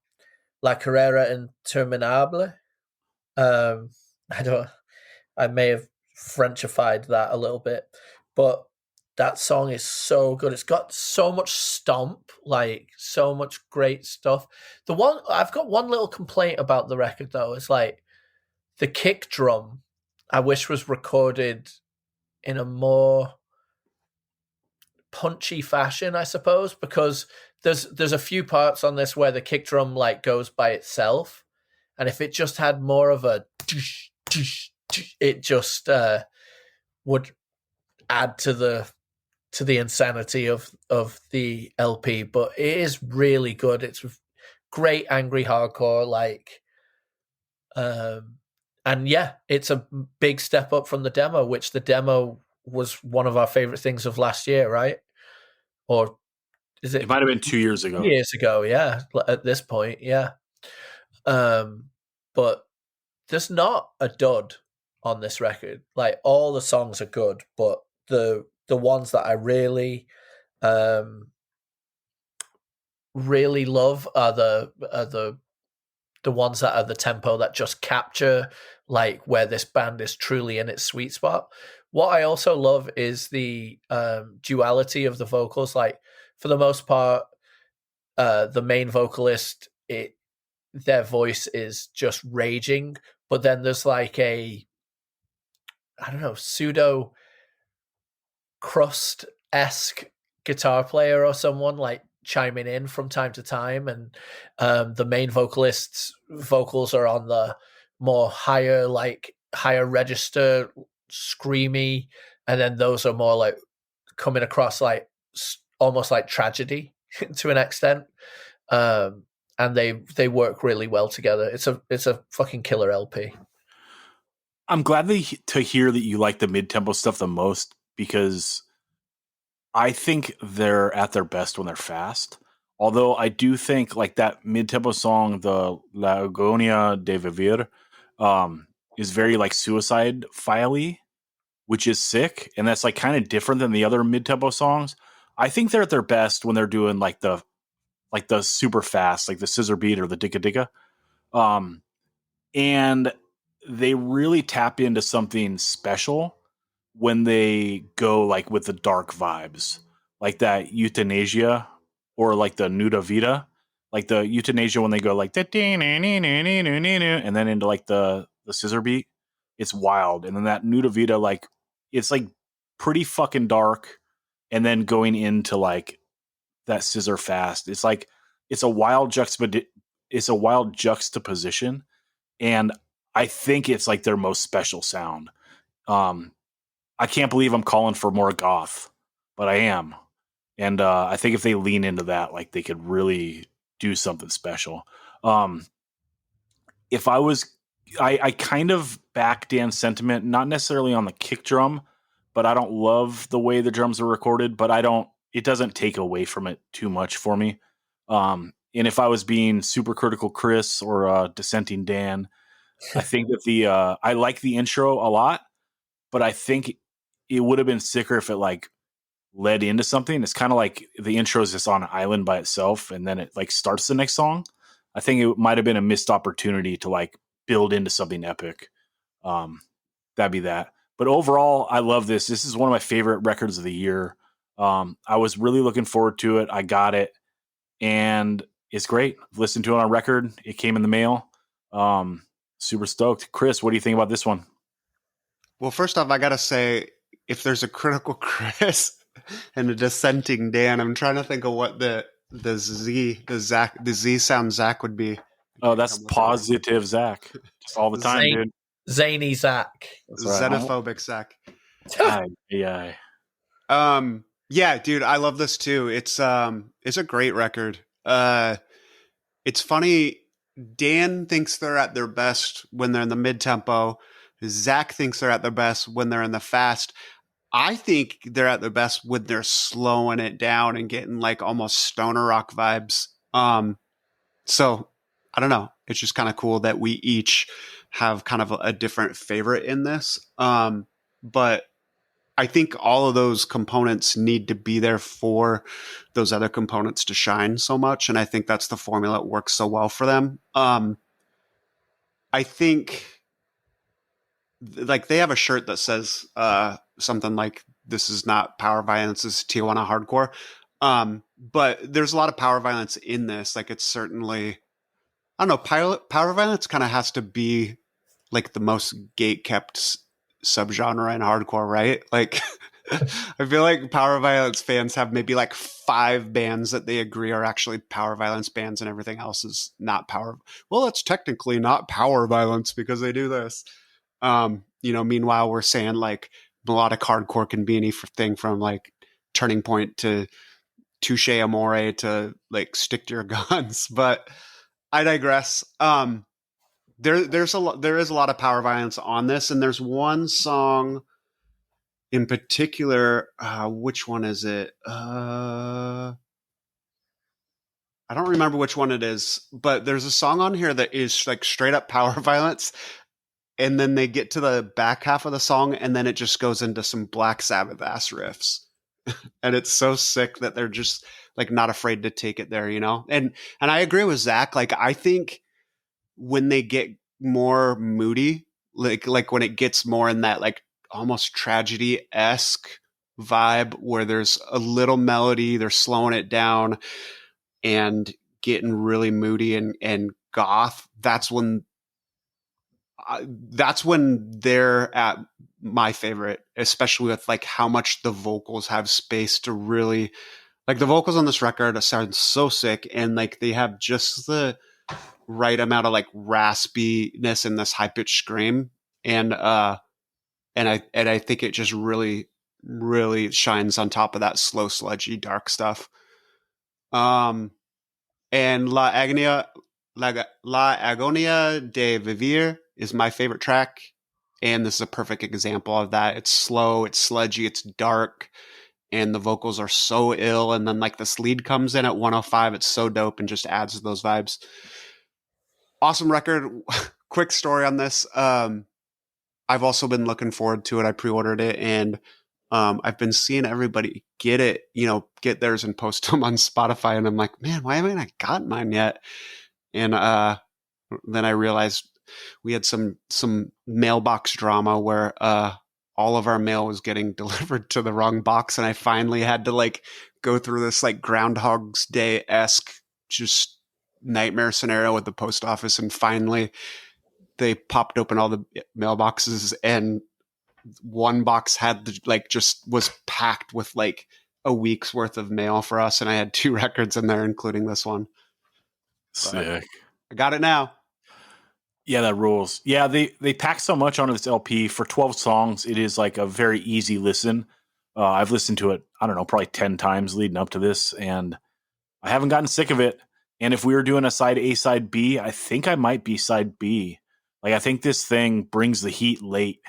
La Carrera Interminable. I may have Frenchified that a little bit, but that song is so good. It's got so much stomp, like so much great stuff. I've got one little complaint about the record though. It's like the kick drum, I wish was recorded in a more punchy fashion, I suppose, because there's a few parts on this where the kick drum like goes by itself, and if it just had more of a it just would add to the insanity of the LP. But it is really good. It's great angry hardcore, like And yeah, it's a big step up from the demo, which the demo was one of our favorite things of last year, right? Or is It it might have been 2 years ago. years ago? Yeah, at this point, yeah. But there's not a dud on this record. Like all the songs are good, but the ones that I really love are the ones that are the tempo that just capture like where this band is truly in its sweet spot. What I also love is the duality of the vocals. Like for the most part, the main vocalist, their voice is just raging, but then there's like a, I don't know, pseudo crust-esque guitar player or someone like chiming in from time to time, and the main vocalist's vocals are on the more higher register, screamy, and then those are more like coming across like almost like tragedy to an extent. And they work really well together. It's a fucking killer LP. I'm glad to hear that you like the mid-tempo stuff the most, because I think they're at their best when they're fast. Although I do think like that mid-tempo song, the La Agonia de Vivir, is very like suicide file-y, which is sick, and that's like kind of different than the other mid-tempo songs. I think they're at their best when they're doing like the super fast, like the scissor beat or the dicka dicka. And they really tap into something special when they go like with the dark vibes, like that euthanasia or like the nuda vita, like the euthanasia when they go like and then into like the scissor beat. It's wild. And then that nuda vita, like it's like pretty fucking dark, and then going into like that scissor fast. It's like it's a wild juxtaposition, and I think it's like their most special sound. I can't believe I'm calling for more goth, but I am. And I think if they lean into that, like they could really do something special. If I was, I kind of back Dan's sentiment, not necessarily on the kick drum, but I don't love the way the drums are recorded, but it doesn't take away from it too much for me. And if I was being super critical Chris or dissenting Dan, I think that I like the intro a lot, but I think it would have been sicker if it like led into something. It's kind of like the intro is just on an island by itself, and then it like starts the next song. I think it might have been a missed opportunity to like build into something epic. That'd be that. But overall, I love this. This is one of my favorite records of the year. I was really looking forward to it. I got it, and it's great. I've listened to it on record. It came in the mail. Super stoked. Chris, what do you think about this one? Well, first off, I gotta say, if there's a critical Chris and a dissenting Dan, I'm trying to think of what the Z sound Zach would be. Oh, that's positive Zach. Just all the time, dude. Zany Zach. Xenophobic Zach. Yeah. Yeah, dude, I love this too. It's a great record. It's funny. Dan thinks they're at their best when they're in the mid-tempo. Zach thinks they're at their best when they're in the fast. I think they're at their best when they're slowing it down and getting like almost stoner rock vibes. So I don't know. It's just kind of cool that we each have kind of a different favorite in this. But I think all of those components need to be there for those other components to shine so much. And I think that's the formula that works so well for them. I think like they have a shirt that says something like, "This is not power violence, this is Tijuana hardcore." But there's a lot of power violence in this. Like it's certainly, I don't know, power violence kind of has to be like the most gate-kept subgenre in hardcore, right? Like I feel like power violence fans have maybe like 5 bands that they agree are actually power violence bands, and everything else is not power. Well, it's technically not power violence because they do this. Meanwhile, we're saying like melodic hardcore can be anything from like Turning Point to Touche Amore to like Stick to Your Guns. But I digress. there is a lot of power violence on this, and there's one song in particular. Which one is it? I don't remember which one it is, but there's a song on here that is like straight up power violence, and then they get to the back half of the song, and then it just goes into some Black Sabbath ass riffs, and it's so sick that they're just like not afraid to take it there, you know. And I agree with Zach. Like I think when they get more moody, like when it gets more in that like almost tragedy-esque vibe where there's a little melody, they're slowing it down and getting really moody and goth, that's when they're at my favorite, especially with like how much the vocals have space to really, like the vocals on this record sound so sick, and like they have just the right amount of like raspiness in this high pitched scream, and I think it just really shines on top of that slow sludgy dark stuff. And La Agonia de Vivir is my favorite track, and this is a perfect example of that. It's slow, it's sludgy, it's dark, and the vocals are so ill, and then like this lead comes in at 105. It's so dope and just adds to those vibes. Awesome record. Quick story on this. I've also been looking forward to it. I pre-ordered it, and I've been seeing everybody get it, get theirs and post them on Spotify. And I'm like, man, why haven't I gotten mine yet? And then I realized we had some mailbox drama where all of our mail was getting delivered to the wrong box. And I finally had to like go through this like Groundhog's Day-esque just nightmare scenario with the post office. And finally they popped open all the mailboxes, and one box had just was packed with like a week's worth of mail for us. And I had 2 records in there, including this one. Sick. I got it now. Yeah, that rules. Yeah, they pack so much onto this LP for 12 songs. It is like a very easy listen. I've listened to it, I don't know, probably 10 times leading up to this, and I haven't gotten sick of it. And if we were doing a side A, side B, I think I might be side B. Like, I think this thing brings the heat late.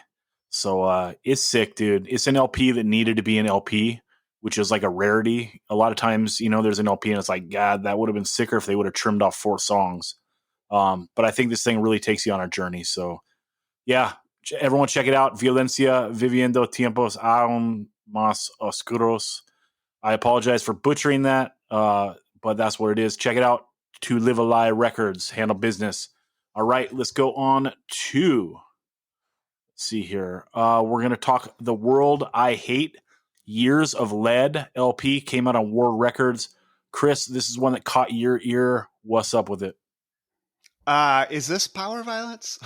So it's sick, dude. It's an LP that needed to be an LP, which is like a rarity. A lot of times, there's an LP and it's like, God, that would have been sicker if they would have trimmed off 4 songs. But I think this thing really takes you on a journey. So yeah, everyone check it out. Violencia, Viviendo Tiempos Aún Más Oscuros. I apologize for butchering that, but that's what it is. Check it out. To Live a Lie Records, handle business. All right, let's go on to, let's see here. We're going to talk The World I Hate. Years of Lead LP came out on War Records. Chris, this is one that caught your ear. What's up with it? Is this power violence?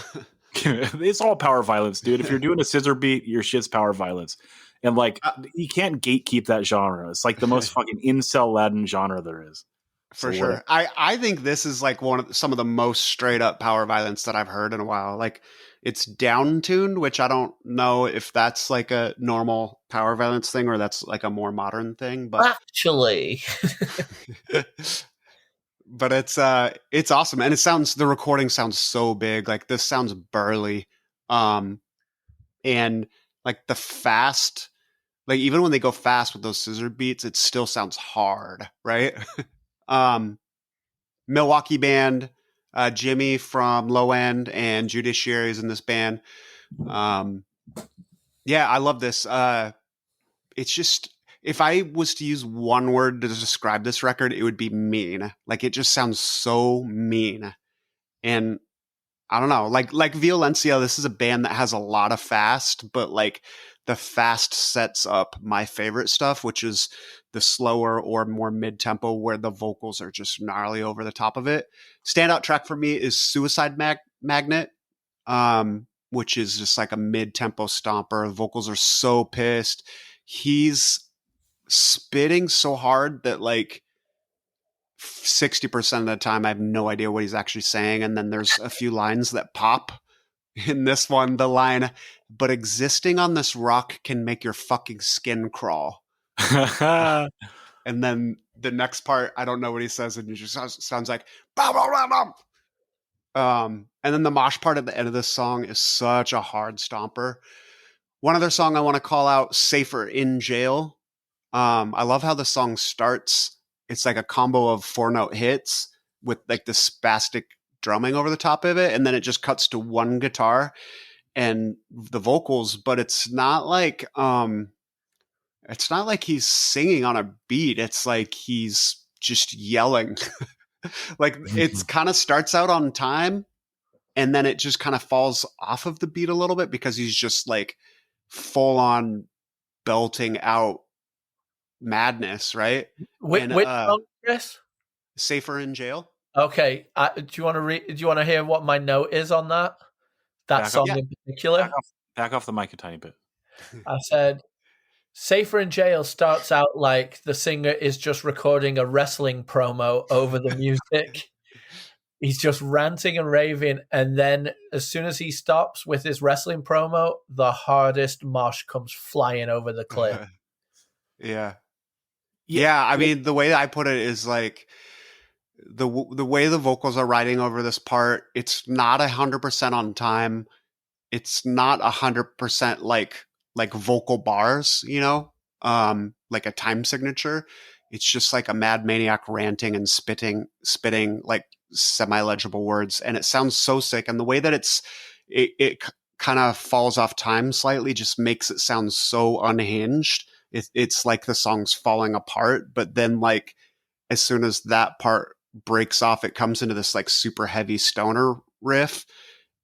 It's all power violence, dude. If you're doing a scissor beat, your shit's power violence. And like, you can't gatekeep that genre. It's like the most fucking incel Latin genre there is. For sure. I think this is like some of the most straight up power violence that I've heard in a while. Like, it's down tuned, which I don't know if that's like a normal power violence thing or that's like a more modern thing. But actually, but it's awesome, and the recording sounds so big. Like, this sounds burly, and like the fast, like even when they go fast with those scissor beats, it still sounds hard, right? Milwaukee band. Jimmy from Low End and Judiciary is in this band. Yeah, I love this. It's just, if I was to use one word to describe this record, it would be mean. Like, it just sounds so mean. And I don't know, like Violencia, this is a band that has a lot of fast, but like the fast sets up my favorite stuff, which is the slower or more mid-tempo where the vocals are just gnarly over the top of it. Standout track for me is Suicide Magnet, which is just like a mid-tempo stomper. The vocals are so pissed. He's spitting so hard that like 60% of the time I have no idea what he's actually saying. And then there's a few lines that pop. In this one, the line, "But existing on this rock can make your fucking skin crawl." And then the next part, I don't know what he says, and it just sounds like, "Bah, bah, bah, bah." And then the mosh part at the end of this song is such a hard stomper. One other song I want to call out, Safer in Jail. I love how the song starts. It's like a combo of 4-note hits with like the spastic drumming over the top of it. And then it just cuts to one guitar and the vocals, but it's not like he's singing on a beat. It's like he's just yelling. Like it's kind of starts out on time and then it just kind of falls off of the beat a little bit because he's just like full on belting out madness, right? Which song, Chris? Safer in Jail. Okay. Do you want to Do you want to hear what my note is on that? That Back song up. in particular. Back off the mic a tiny bit. I said, Safer in Jail starts out like the singer is just recording a wrestling promo over the music. He's just ranting and raving, and then as soon as he stops with his wrestling promo, the hardest mosh comes flying over the cliff. Yeah. I mean, the way I put it is like the way the vocals are riding over this part. It's not 100% on time. It's not 100% like vocal bars, you know, like a time signature. It's just like a mad maniac ranting and spitting like semi-legible words, and it sounds so sick. And the way that it kind of falls off time slightly just makes it sound so unhinged. It's like the song's falling apart, but then like as soon as that part breaks off, it comes into this like super heavy stoner riff,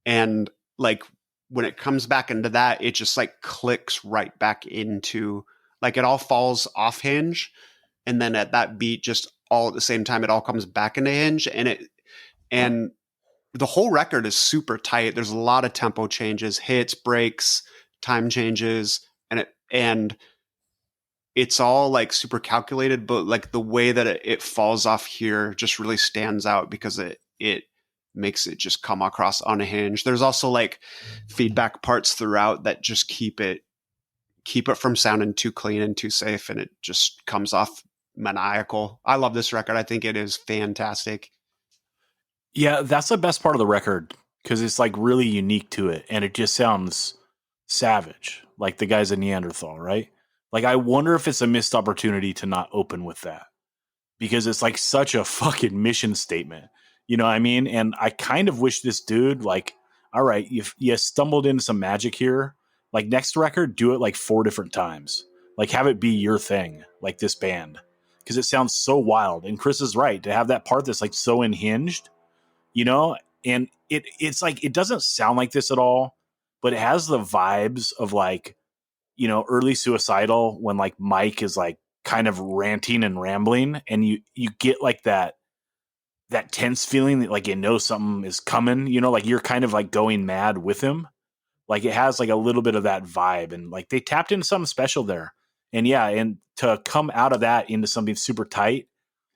and like when it comes back into that, it just like clicks right back into like it all falls off hinge, and then at that beat, just all at the same time, it all comes back into hinge, and the whole record is super tight. There's a lot of tempo changes, hits, breaks, time changes, and it's all like super calculated, but like the way that it falls off here just really stands out because it makes it just come across unhinged. There's also like feedback parts throughout that just keep it from sounding too clean and too safe, and it just comes off maniacal. I love this record. I think it is fantastic. Yeah, that's the best part of the record because it's like really unique to it, and it just sounds savage, like the guy's a Neanderthal, right? Like I wonder if it's a missed opportunity to not open with that because it's like such a fucking mission statement, you know what I mean? And I kind of wish this dude like, all right, you stumbled into some magic here. Like next record, do it like 4 different times. Like have it be your thing, like this band, because it sounds so wild. And Chris is right to have that part that's like so unhinged, you know. And it's like it doesn't sound like this at all, but it has the vibes of like, you know, early Suicidal when like Mike is like kind of ranting and rambling, and you get like that tense feeling that like you know something is coming, you know, like you're kind of like going mad with him. Like it has like a little bit of that vibe, and like they tapped into something special there. And yeah, and to come out of that into something super tight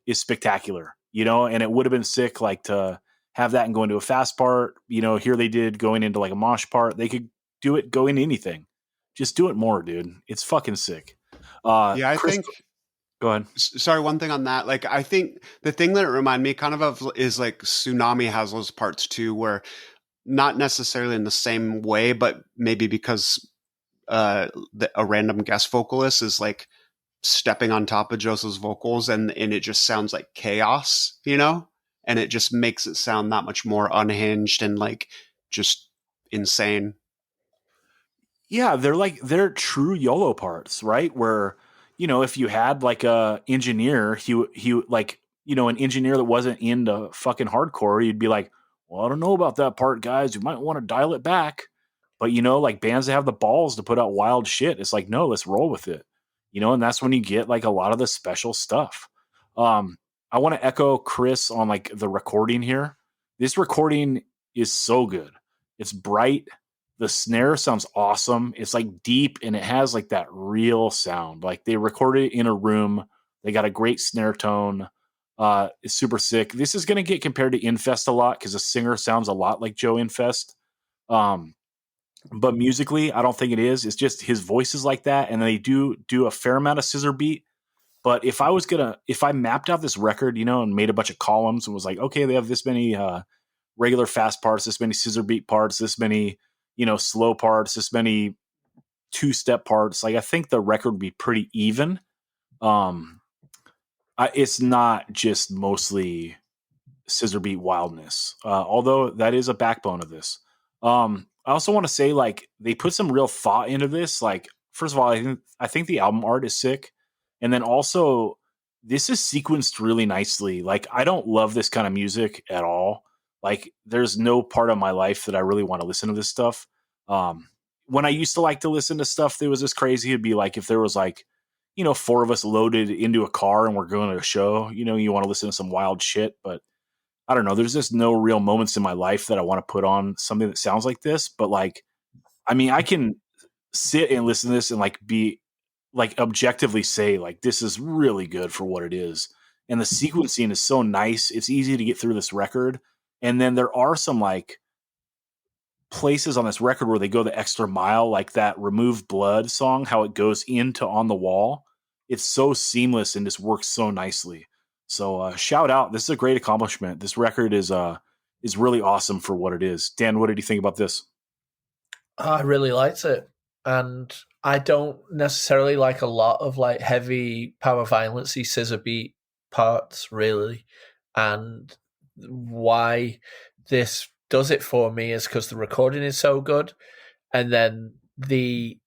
is spectacular, you know. And it would have been sick like to have that and go into a fast part, you know. Here they did going into like a mosh part. They could do it going anything. Just do it more, dude. It's fucking sick. I think. Go ahead. Sorry, one thing on that. Like, I think the thing that it reminded me kind of is like Sunami has those parts too, where not necessarily in the same way, but maybe because a random guest vocalist is like stepping on top of Joseph's vocals, and it just sounds like chaos, you know, and it just makes it sound that much more unhinged and like just insane. Yeah, they're true YOLO parts, right? Where, you know, if you had like a engineer, he like, you know, an engineer that wasn't into fucking hardcore, you'd be like, well, I don't know about that part, guys. You might want to dial it back. But, you know, like bands that have the balls to put out wild shit, it's like, no, let's roll with it. You know, and that's when you get like a lot of the special stuff. I want to echo Chris on like the recording here. This recording is so good. It's bright. The snare sounds awesome. It's like deep and it has like that real sound. Like they recorded it in a room. They got a great snare tone. It's super sick. This is going to get compared to Infest a lot because the singer sounds a lot like Joe Infest. But musically, I don't think it is. It's just his voice is like that. And they do a fair amount of scissor beat. But if I mapped out this record, you know, and made a bunch of columns and was like, okay, they have this many regular fast parts, this many scissor beat parts, this many, slow parts, this many two-step parts. Like I think the record would be pretty even. It's not just mostly scissor beat wildness, although that is a backbone of this. I also want to say like they put some real thought into this. Like first of all, I think the album art is sick, and then also this is sequenced really nicely. Like I don't love this kind of music at all. Like there's no part of my life that I really want to listen to this stuff. When I used to like to listen to stuff that was this crazy, it'd be like if there was like, four of us loaded into a car and we're going to a show, you want to listen to some wild shit. But I don't know, there's just no real moments in my life that I want to put on something that sounds like this. But like, I mean, I can sit and listen to this and like be like objectively say like this is really good for what it is. And the sequencing is so nice. It's easy to get through this record. And then there are some like places on this record where they go the extra mile, like that Remove Blood song, how it goes into On the Wall. It's so seamless and just works so nicely. So shout out. This is a great accomplishment. This record is really awesome for what it is. Dan, what did you think about this? I really liked it. And I don't necessarily like a lot of like heavy power violence-y scissor beat parts, really. And why this does it for me is because the recording is so good. And then the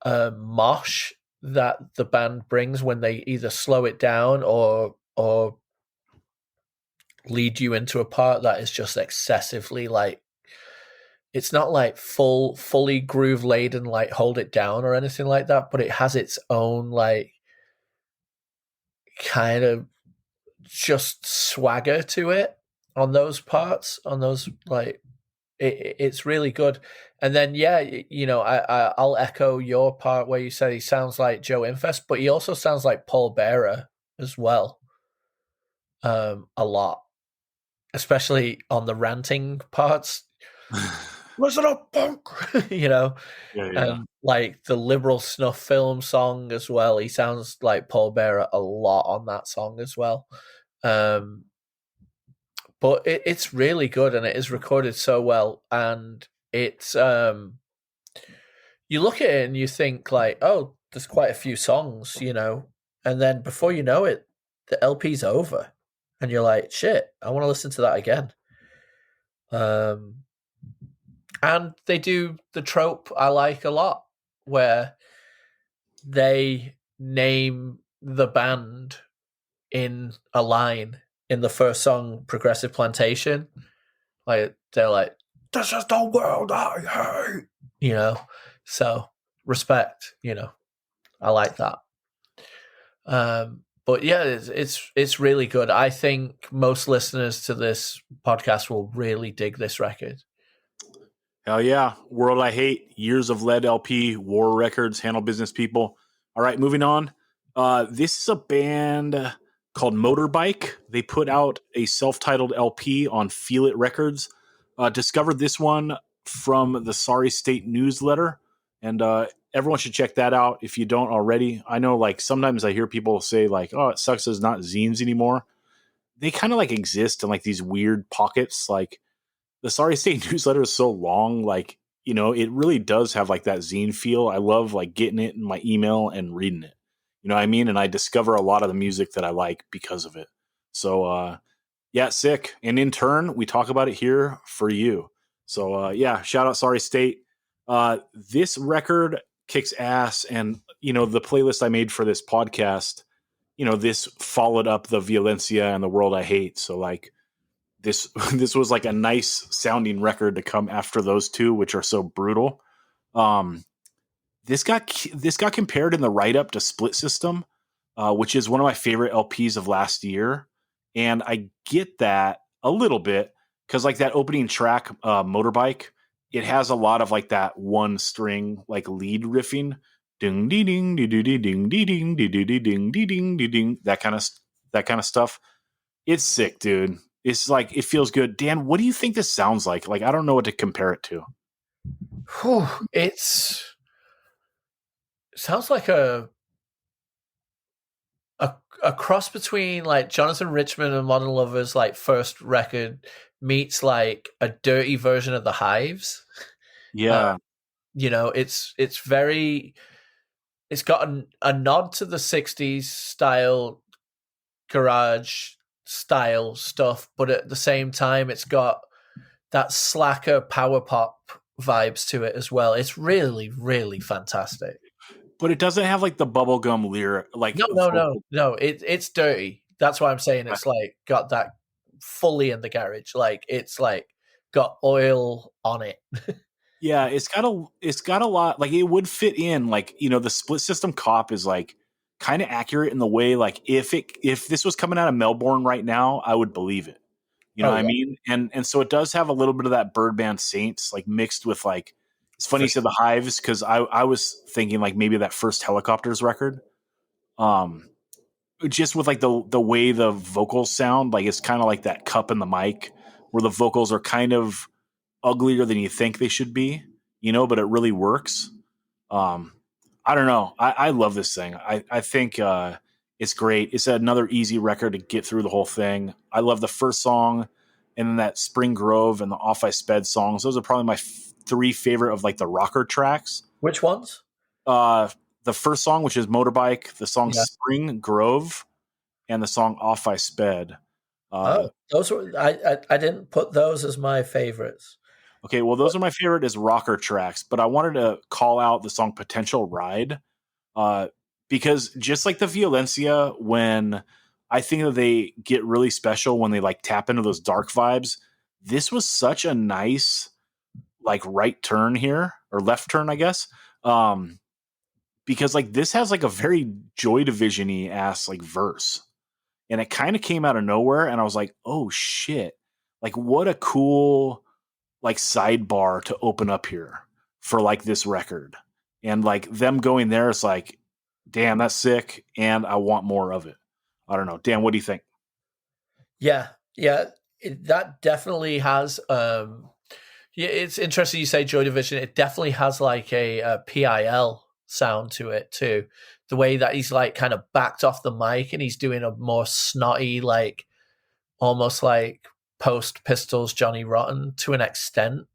mosh that the band brings when they either slow it down or lead you into a part that is just excessively like, it's not like fully groove laden, like Hold It Down or anything like that, but it has its own like kind of just swagger to it on those parts, on those like it's really good. And then I'll echo your part where you said he sounds like Joe Infest, but he also sounds like Paul Bearer as well, a lot, especially on the ranting parts. Listen up, punk. Yeah. And like the Liberal Snuff film song as well. He sounds like Paul Bearer a lot on that song as well. But it's really good and it is recorded so well. And it's you look at it and you think like, oh, there's quite a few songs, and then before you know it, the LP's over, and you're like, shit, I want to listen to that again. And they do the trope I like a lot, where they name the band in a line in the first song, Progressive Plantation. Like, they're like, this is the world I hate, So, respect, I like that. But yeah, it's really good. I think most listeners to this podcast will really dig this record. Hell yeah. World I Hate, Years of Lead LP, War Records, Handle Business People. All right, moving on. This is a band called Motorbike. They put out a self-titled LP on Feel It Records. Discovered this one from the Sorry State newsletter, and everyone should check that out if you don't already. I know like sometimes I hear people say like, oh, it sucks there's not zines anymore. They kind of like exist in like these weird pockets. Like the Sorry State newsletter is so long, like, it really does have like that zine feel. I love like getting it in my email and reading it. You know what I mean? And I discover a lot of the music that I like because of it. So, yeah, sick. And in turn, we talk about it here for you. So, yeah, shout out Sorry State. This record kicks ass. And, the playlist I made for this podcast, this followed up the Violencia and the World I Hate. So, like, this was like a nice sounding record to come after those two, which are so brutal. This got compared in the write-up to Split System, which is one of my favorite LPs of last year. And I get that a little bit because like that opening track, Motorbike, it has a lot of like that one string like lead riffing, ding ding ding ding ding ding ding ding ding ding, that kind of stuff. It's sick, dude. It's like it feels good. Dan, what do you think this sounds like? Like I don't know what to compare it to. It sounds like a a cross between like Jonathan Richman and Modern Lovers' like first record meets like a dirty version of the Hives. Yeah. It's very. It's got a nod to the '60s style garage style stuff, but at the same time, it's got that slacker power pop vibes to it as well. It's really, really fantastic. But it doesn't have like the bubblegum lyric. Like No. It's dirty. That's why I'm saying it's like got that fully in the garage. Like it's like got oil on it. Yeah, it's got a lot. Like it would fit in. Like the split system cop is like kind of accurate in the way. Like if this was coming out of Melbourne right now, I would believe it. You know what I mean? And so it does have a little bit of that Birdman Saints like mixed with like. It's funny you said the Hives because I was thinking like maybe that first Helicopters record. Just with like the way the vocals sound, like it's kind of like that cup in the mic where the vocals are kind of uglier than you think they should be, but it really works. I don't know. I love this thing. I think it's great. It's another easy record to get through the whole thing. I love the first song and then that Spring Grove and the Off I Sped songs. Those are probably my three favorite of like the rocker tracks. Which ones? The first song, which is Motorbike, the song Spring Grove, and the song Off I Sped. Those were I didn't put those as my favorites. Okay, well, those are my favorite as rocker tracks, but I wanted to call out the song Potential Ride because just like the Violencia, when I think that they get really special when they like tap into those dark vibes, this was such a nice like right turn here or left turn, I guess. Because like this has like a very Joy Division-y ass like verse. And it kind of came out of nowhere and I was like, oh shit. Like what a cool like sidebar to open up here for like this record. And like them going there is like, damn, that's sick. And I want more of it. I don't know. Dan, what do you think? Yeah. That definitely has, it's interesting you say Joy Division. It definitely has like a PIL sound to it too. The way that he's like kind of backed off the mic and he's doing a more snotty, like almost like post Pistols Johnny Rotten to an extent.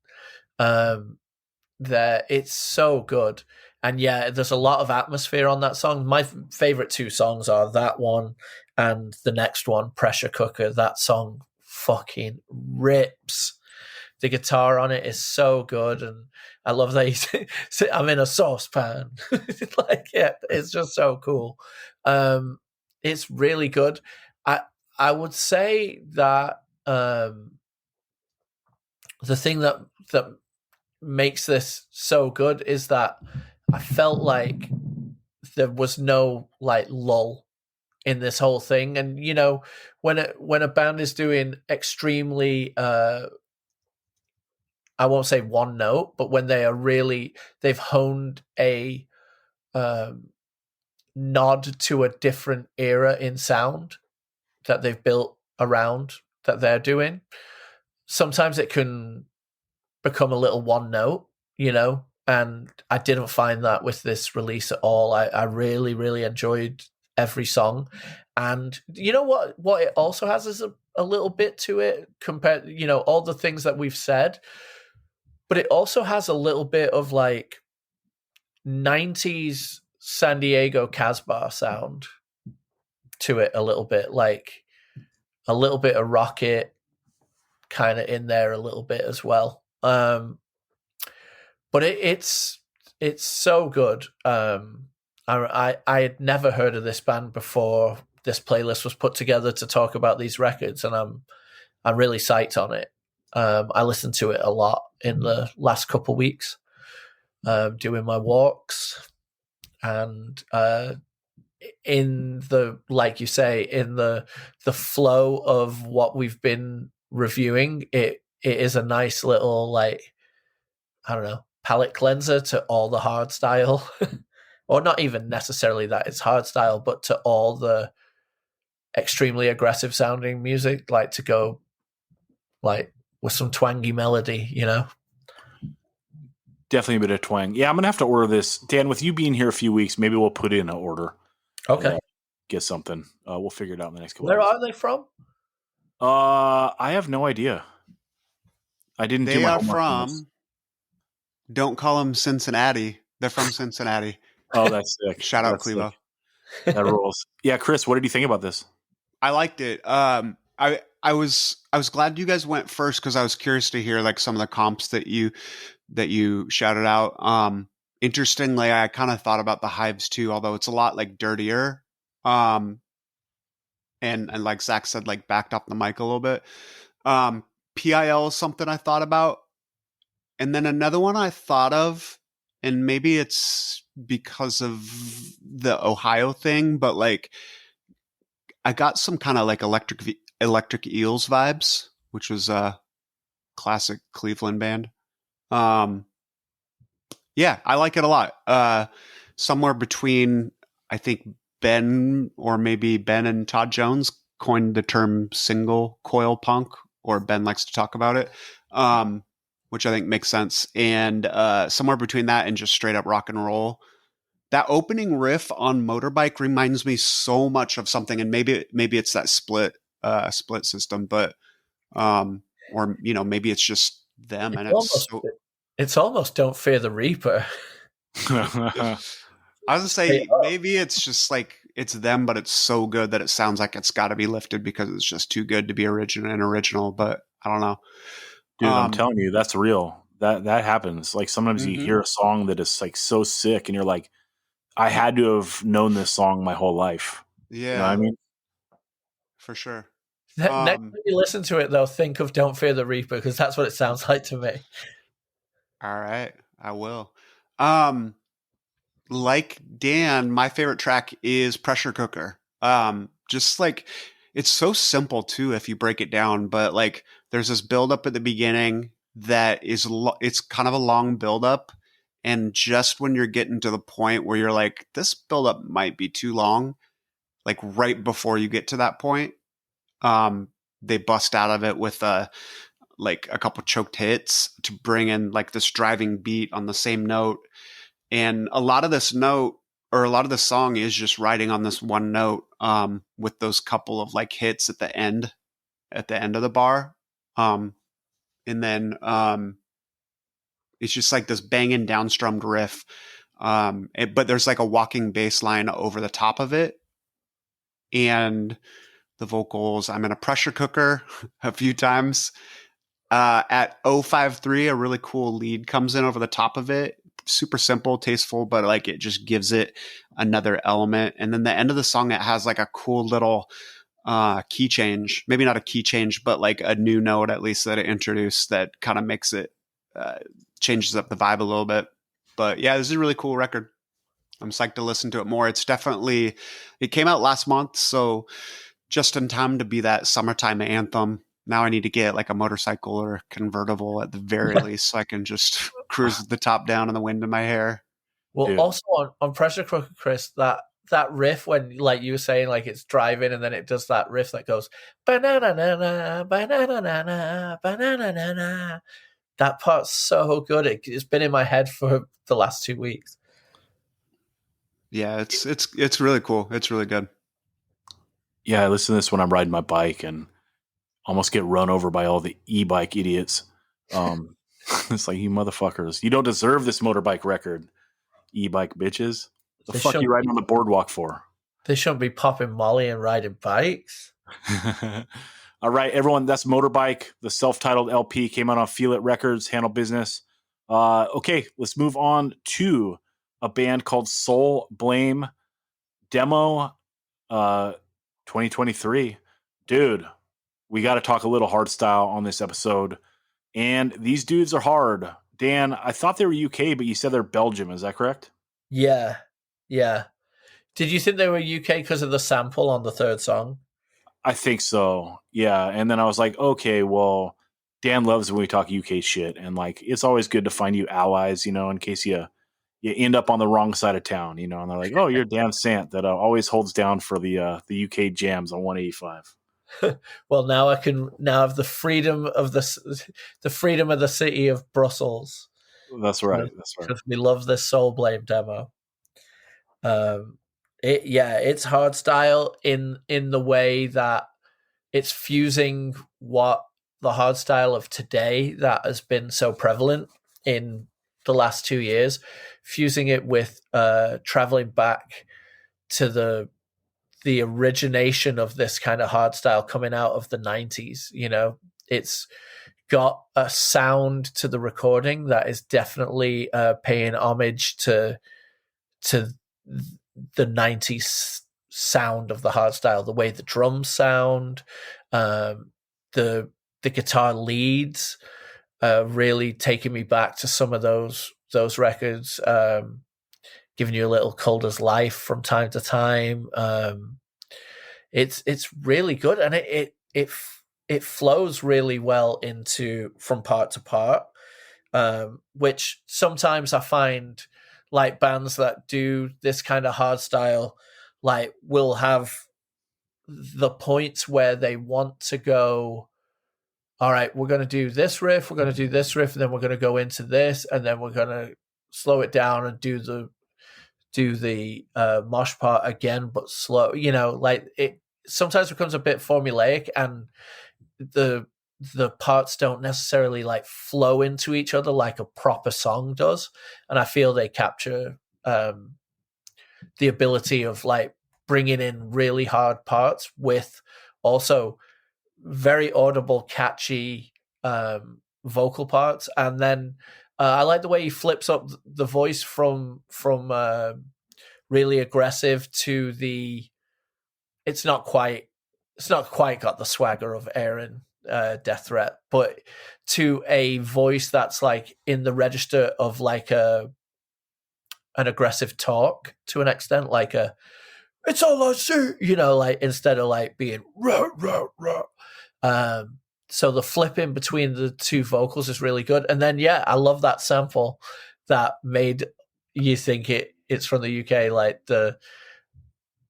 There, it's so good. And yeah, there's a lot of atmosphere on that song. My favorite two songs are that one and the next one, Pressure Cooker. That song fucking rips. The guitar on it is so good, and I love that he's I'm in a saucepan. Like, yeah, it's just so cool. It's really good. I would say that the thing that makes this so good is that I felt like there was no like lull in this whole thing, and when a band is doing extremely I won't say one note, but when they are they've honed a nod to a different era in sound that they've built around that they're doing. Sometimes it can become a little one note, and I didn't find that with this release at all. I really, really enjoyed every song. And you know what it also has is a little bit to it compared, all the things that we've said. But it also has a little bit of like 90s San Diego Casbah sound to it a little bit, like a little bit of Rocket kind of in there a little bit as well. But it's so good. I had never heard of this band before this playlist was put together to talk about these records, and I'm really psyched on it. I listened to it a lot in the last couple weeks, doing my walks, and in the, like you say, in the flow of what we've been reviewing, it is a nice little, like, I don't know, palette cleanser to all the hard style, or not even necessarily that it's hard style, but to all the extremely aggressive sounding music, like to go like with some twangy melody, Definitely a bit of twang. Yeah, I'm gonna have to order this. Dan, with you being here a few weeks, maybe we'll put in an order. Okay. get something. We'll figure it out in the next couple Where days. are they from? I have no idea. I didn't do They my are homework on this. from. Don't call them Cincinnati. They're from Cincinnati. Oh, that's sick. Shout out That's Clevo. sick. That rules. Yeah, Chris, what did you think about this? I liked it. I was glad you guys went first because I was curious to hear like some of the comps that you shouted out. Interestingly, I kind of thought about the Hives too, although it's a lot like dirtier. And like Zach said, like backed up the mic a little bit. PIL is something I thought about. And then another one I thought of, and maybe it's because of the Ohio thing, but like I got some kind of like Electric Eels vibes, which was a classic Cleveland band. Yeah, I like it a lot. Somewhere between, I think Ben and Todd Jones coined the term single coil punk, or Ben likes to talk about it, which I think makes sense. And somewhere between that and just straight up rock and roll. That opening riff on Motorbike reminds me so much of something, and maybe it's that split system, but or maybe it's just them, and It's almost Don't Fear the Reaper. I was gonna say maybe it's just like it's them, but it's so good that it sounds like it's got to be lifted because it's just too good to be original. But I don't know, dude. I'm telling you, that's real. That happens. Like sometimes you hear a song that is like so sick, and you're like, I had to have known this song my whole life. Yeah, you know what I mean, for sure. Next time you listen to it, though, think of Don't Fear the Reaper, because that's what it sounds like to me. All right, I will. Like Dan, my favorite track is Pressure Cooker. Just like it's so simple too if you break it down, but like there's this build up at the beginning that is it's kind of a long build up, and just when you're getting to the point where you're like this build up might be too long, like right before you get to that point, they bust out of it with like a couple choked hits to bring in like this driving beat on the same note. And a lot of this song is just riding on this one note, with those couple of like hits at the end of the bar. And then, it's just like this banging downstrummed riff. But there's like a walking bass line over the top of it. And the vocals, I'm in a pressure cooker a few times. At 053, a really cool lead comes in over the top of it. Super simple, tasteful, but like it just gives it another element. And then the end of the song, it has like a cool little key change. Maybe not a key change, but like a new note at least that it introduced that kind of makes it changes up the vibe a little bit. But yeah, this is a really cool record. I'm psyched to listen to it more. It came out last month, so just in time to be that summertime anthem. Now I need to get like a motorcycle or a convertible at the very least, so I can just cruise with the top down and the wind in my hair. Well, Dude. Also on Pressure Cooker, Chris, that riff when, like you were saying, like it's driving and then it does that riff that goes banana, banana, banana. That part's so good. It's been in my head for the last 2 weeks. Yeah, it's really cool. It's really good. Yeah, I listen to this when I'm riding my bike and almost get run over by all the e-bike idiots. It's like, you motherfuckers, you don't deserve this motorbike record, e-bike bitches. The fuck you riding on the boardwalk for? They shouldn't be popping Molly and riding bikes. All right, everyone, that's Motorbike. The self-titled LP came out on Feel It Records, Handle Business. Okay, let's move on to a band called Soul Blame Demo 2023. Dude, we got to talk a little hardstyle on this episode. And these dudes are hard. Dan, I thought they were UK, but you said they're Belgium. Is that correct? Yeah. Did you think they were UK because of the sample on the third song? I think so. Yeah. And then I was like, okay, well, Dan loves when we talk UK shit. And like, it's always good to find you allies, in case you end up on the wrong side of town, and they're like, oh, you're Dan Sant that always holds down for the UK jams on 185. Well, now I can have the freedom of the city of Brussels. That's right. That's right. Because we love this Soul Blame demo. It's hard style in the way that it's fusing what the hard style of today that has been so prevalent in the last 2 years, fusing it with traveling back to the origination of this kind of hard style coming out of the 90s. It's got a sound to the recording that is definitely paying homage to the 90s sound of the hardstyle, the way the drums sound, the guitar leads, really taking me back to some of those records, giving you a little Cold as Life from time to time. It's really good, and it flows really well into from part to part, which sometimes I find like bands that do this kind of hard style, like will have the points where they want to go, all right, we're going to do this riff, we're going to do this riff, and then we're going to go into this, and then we're going to slow it down and do the mosh part again, but slow. Like it sometimes becomes a bit formulaic, and the parts don't necessarily like flow into each other like a proper song does. And I feel they capture the ability of like bringing in really hard parts with also very audible, catchy vocal parts. And then I like the way he flips up the voice from really aggressive to it's not quite got the swagger of Aaron Death Threat, but to a voice that's like in the register of like an aggressive talk to an extent, like it's all I see, like instead of like being rah, rah, rah. So the flipping between the two vocals is really good. And then I love that sample that made you think it's from the UK, like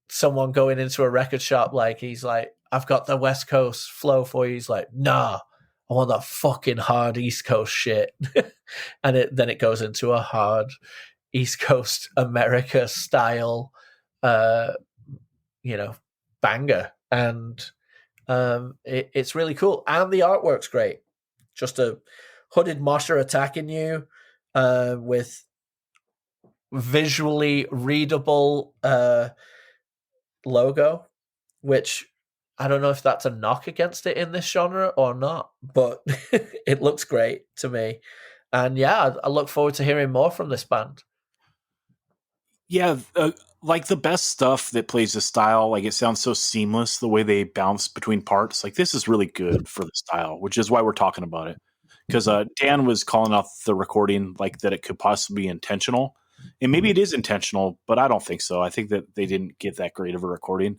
someone going into a record shop, like he's like, I've got the West Coast flow for you. He's like, nah, I want that fucking hard East Coast shit. And then it goes into a hard East Coast America style, banger. And it's really cool. And the artwork's great. Just a hooded mosher attacking you with visually readable logo, which I don't know if that's a knock against it in this genre or not, but it looks great to me. And I look forward to hearing more from this band. Yeah, like the best stuff that plays the style, like it sounds so seamless the way they bounce between parts. Like this is really good for the style, which is why we're talking about it. Because Dan was calling out the recording like that it could possibly be intentional. And maybe it is intentional, but I don't think so. I think that they didn't get that great of a recording.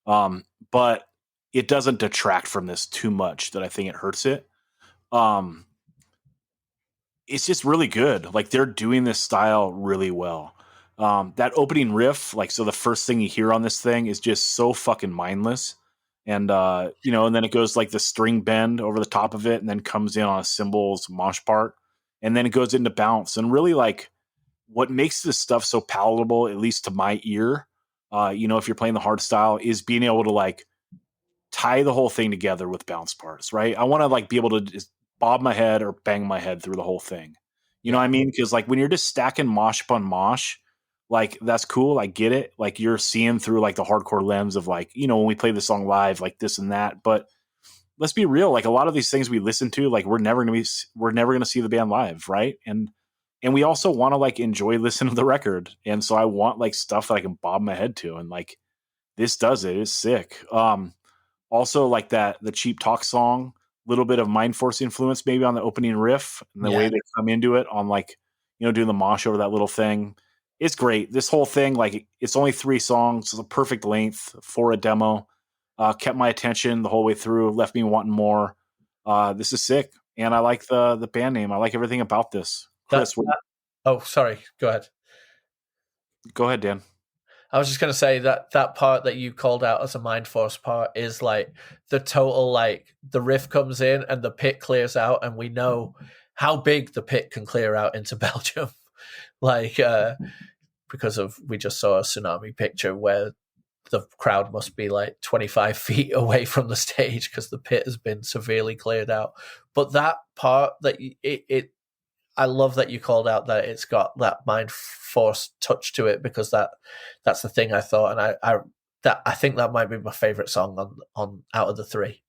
But it doesn't detract from this too much that I think it hurts it. It's just really good. Like they're doing this style really well. That opening riff, like, so the first thing you hear on this thing is just so fucking mindless. And, and then it goes like the string bend over the top of it and then comes in on a cymbals mosh part. And then it goes into bounce. And really like what makes this stuff so palatable, at least to my ear, if you're playing the hard style, is being able to like tie the whole thing together with bounce parts, right? I want to like be able to just bob my head or bang my head through the whole thing. You know what I mean? Because like when you're just stacking mosh upon mosh, like that's cool. I get it. Like you're seeing through like the hardcore lens of like, when we play the song live, like this and that. But let's be real. Like a lot of these things we listen to, like we're never going to see the band live. Right. And we also want to like enjoy listening to the record. And so I want like stuff that I can bob my head to. And like this does it. It's sick. Also like the Cheap Talk song, little bit of Mind Force influence maybe on the opening riff and the way they come into it on like, doing the mosh over that little thing. It's great. This whole thing, like it's only 3 songs. It's a perfect length for a demo. Kept my attention the whole way through, left me wanting more. This is sick. And I like the band name. I like everything about this. Chris, oh, sorry. Go ahead. Go ahead, Dan. I was just going to say that part that you called out as a Mind Force part is like the total, like the riff comes in and the pit clears out and we know how big the pit can clear out into Belgium. Like because of we just saw a Sunami picture where the crowd must be like 25 feet away from the stage because the pit has been severely cleared out. But that part that I love that you called out that it's got that Mind Force touch to it, because that's the thing I thought, and I think that might be my favorite song on out of the three.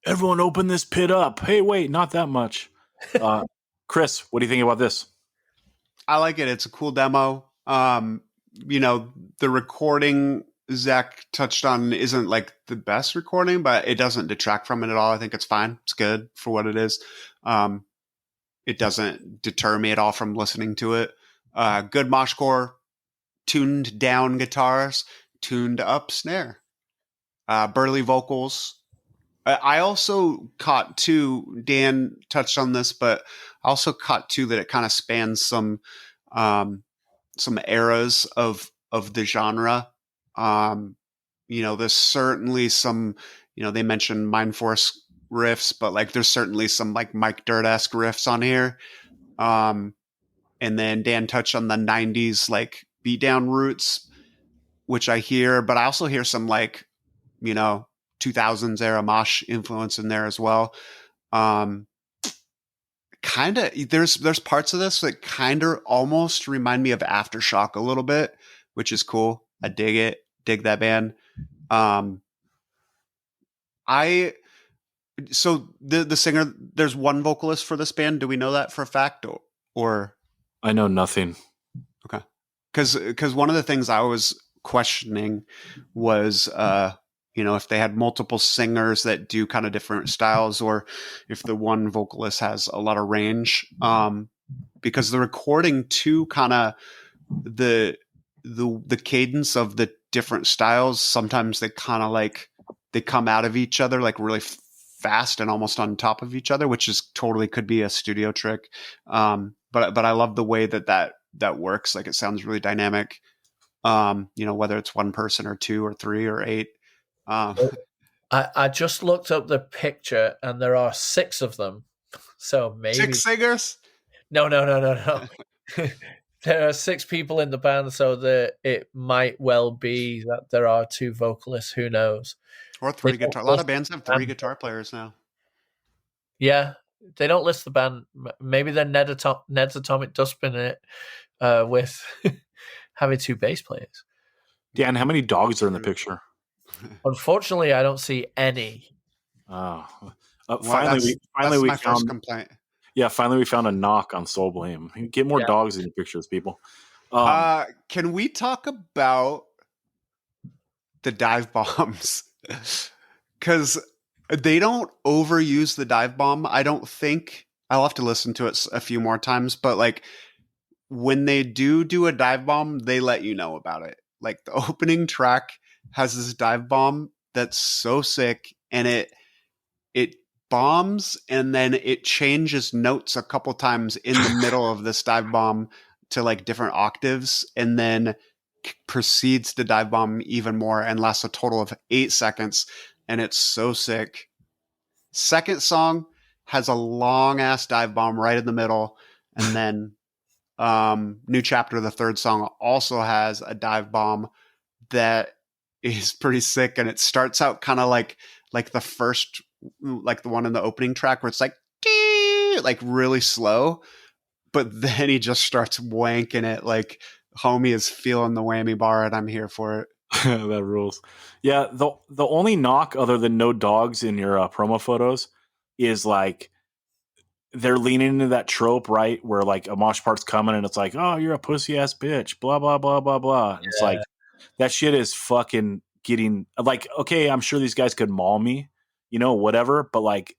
Everyone open this pit up. Hey, wait, not that much. Chris, what do you think about this? I like it. It's a cool demo. The recording Zach touched on isn't like the best recording, but it doesn't detract from it at all. I think it's fine. It's good for what it is. It doesn't deter me at all from listening to it. Good moshcore, tuned down guitars, tuned up snare, burly vocals. I also caught too, Dan touched on this, but I also caught too that it kind of spans some eras of the genre. There's certainly some, they mentioned Mind Force riffs, but like there's certainly some like Mike Dirt-esque riffs on here. And then Dan touched on the 90s like beatdown roots, which I hear, but I also hear some like, 2000s era mosh influence in there as well. Kind of there's parts of this that kind of almost remind me of Aftershock a little bit, which is cool. I dig that band. So the singer, there's one vocalist for this band. Do we know that for a fact or? I know nothing. Okay. Cause one of the things I was questioning was, if they had multiple singers that do kind of different styles, or if the one vocalist has a lot of range, because the recording too, kind of the cadence of the different styles, sometimes they kind of like, they come out of each other like really fast and almost on top of each other, which is totally could be a studio trick. But I love the way that works. Like it sounds really dynamic. Whether it's one person or two or three or eight. I just looked up the picture and there are 6 of them. So maybe 6 singers? No. There are 6 people in the band, so it might well be that there are 2 vocalists. Who knows? Or 3 guitar. A lot of bands have 3 guitar players now. Yeah, they don't list the band. Maybe they're Ned's Atomic Dustbin in it, with having 2 bass players. Dan, how many dogs are in the picture? Unfortunately, I don't see any. Oh, Finally, we my found first complaint. Yeah, finally we found a knock on Soul Blame. Get more dogs in your pictures, people. Can we talk about the dive bombs? Because they don't overuse the dive bomb. I don't think. I'll have to listen to it a few more times, but like when they do a dive bomb, they let you know about it. Like the opening track has this dive bomb that's so sick, and it bombs and then it changes notes a couple times in the middle of this dive bomb to like different octaves, and then proceeds to dive bomb even more and lasts a total of 8 seconds, and it's so sick. Second song has a long ass dive bomb right in the middle, and then New Chapter, the third song, also has a dive bomb that is pretty sick, and it starts out kind of like the first, like the one in the opening track where it's like really slow, but then he just starts wanking it like homie is feeling the whammy bar and I'm here for it. That rules. Yeah, the only knock other than no dogs in your promo photos is like they're leaning into that trope, right? Where like a mosh part's coming and it's like, oh, you're a pussy ass bitch, blah blah blah blah blah. Yeah. It's like that shit is fucking getting like, okay, I'm sure these guys could maul me, whatever, but like,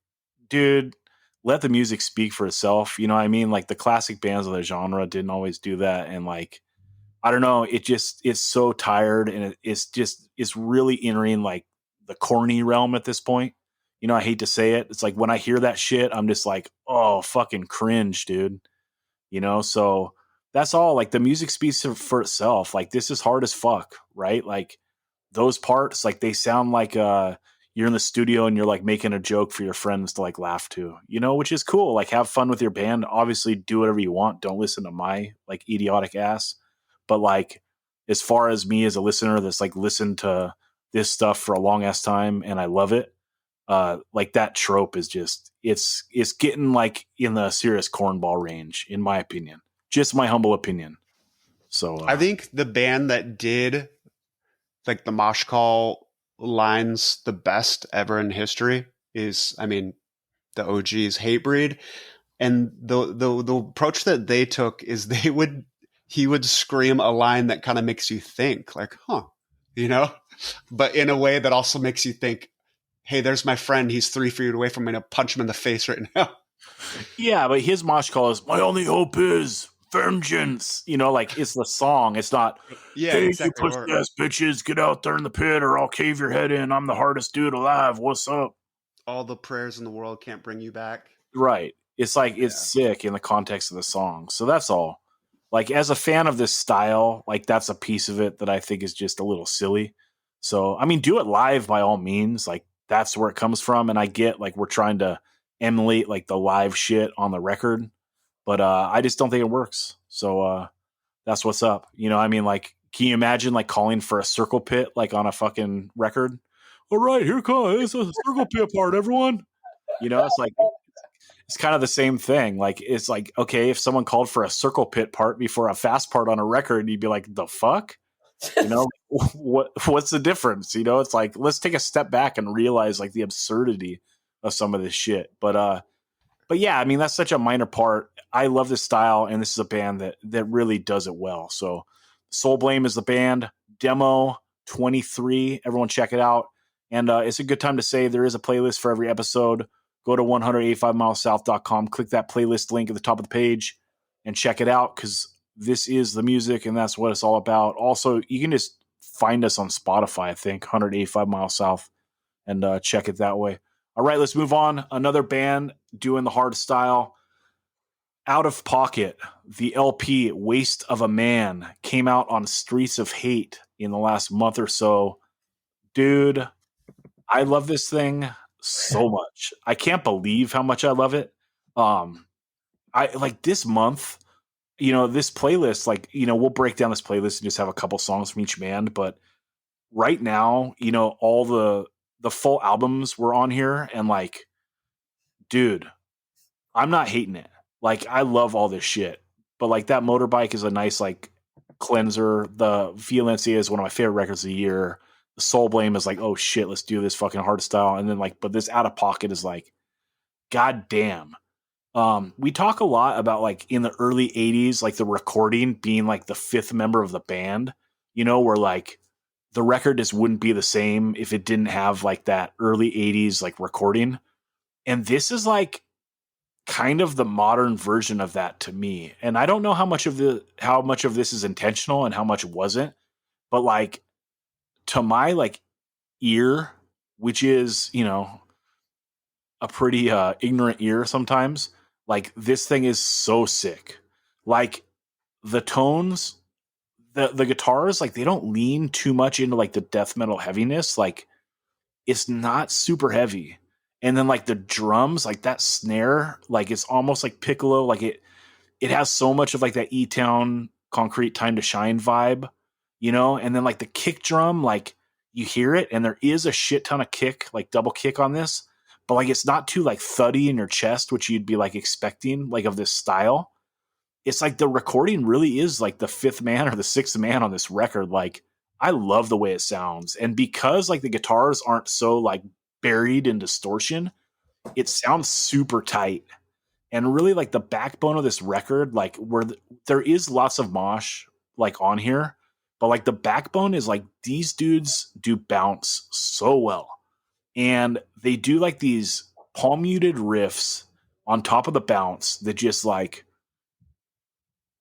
dude, let the music speak for itself. You know what I mean? Like the classic bands of the genre didn't always do that, and like, I don't know, it's so tired, and it's really entering like the corny realm at this point. I hate to say it. It's like when I hear that shit, I'm just like, oh, fucking cringe, dude. So that's all. Like the music speaks for itself. Like this is hard as fuck, right? Like those parts, like they sound like you're in the studio and you're like making a joke for your friends to like laugh to, which is cool. Like have fun with your band. Obviously do whatever you want. Don't listen to my like idiotic ass. But like, as far as me as a listener that's like listened to this stuff for a long ass time and I love it, like that trope is just it's getting like in the serious cornball range, in my opinion. Just my humble opinion. So I think the band that did like the mosh call lines the best ever in history is, I mean, the OG's Hatebreed. And the approach that they took is he would scream a line that kind of makes you think, like, huh, but in a way that also makes you think, hey, there's my friend. He's 3 feet away from me to punch him in the face right now. yeah, but his mosh call is "My only hope is vengeance." Like it's the song. It's not. Yeah, Hey, exactly. you pussy ass bitches, get out there in the pit, or I'll cave your head in. I'm the hardest dude alive. What's up? All the prayers in the world can't bring you back. Right. It's like it's sick in the context of the song. So that's all. Like as a fan of this style, like that's a piece of it that I think is just a little silly. So I mean, do it live by all means. Like that's where it comes from. And I get like we're trying to emulate like the live shit on the record, but I just don't think it works. So that's what's up. I mean, like, can you imagine like calling for a circle pit like on a fucking record? All right, here comes a circle pit part, everyone. It's like it's kind of the same thing. Like it's like, okay, if someone called for a circle pit part before a fast part on a record, you'd be like, the fuck? What's the difference? It's like, let's take a step back and realize like the absurdity of some of this shit. But yeah, I mean, that's such a minor part. I love this style, and this is a band that really does it well. So Soul Blame is the band. Demo 23. Everyone check it out. And it's a good time to say there is a playlist for every episode. Go to 185milessouth.com, click that playlist link at the top of the page, and check it out, because this is the music, and that's what it's all about. Also, you can just find us on Spotify, I think, 185 Miles South, and check it that way. All right, let's move on. Another band doing the hard style. Out of Pocket, the LP Waste of a Man, came out on Streets of Hate in the last month or so. Dude, I love this thing so much. I can't believe how much I love it. I like this month, this playlist, like, we'll break down this playlist and just have a couple songs from each band. But right now, all the full albums were on here, and like, dude, I'm not hating it. Like, I love all this shit, but like that Motorbike is a nice like cleanser. The Violencia is one of my favorite records of the year. The Soul Blame is like, oh shit, let's do this fucking hard style. And then like, but this Out of Pocket is like, god damn. We talk a lot about like in the early 80s, like the recording being like the fifth member of the band, where like the record just wouldn't be the same if it didn't have like that early 80s like recording. And this is like kind of the modern version of that to me. And I don't know how much of this is intentional and how much wasn't, but like to my like ear, which is, a pretty ignorant ear sometimes, like this thing is so sick. Like the tones, the guitars, like they don't lean too much into like the death metal heaviness. Like it's not super heavy. And then like the drums, like that snare, like it's almost like piccolo. Like it has so much of like that E-Town Concrete Time to Shine vibe, and then like the kick drum, like you hear it and there is a shit ton of kick, like double kick on this, but like it's not too like thuddy in your chest, which you'd be like expecting like of this style. It's like the recording really is like the fifth man or the sixth man on this record. Like I love the way it sounds. And because like the guitars aren't so like buried in distortion, it sounds super tight. And really like the backbone of this record, like where there is lots of mosh like on here, but like the backbone is like these dudes do bounce so well. And they do like these palm muted riffs on top of the bounce that just like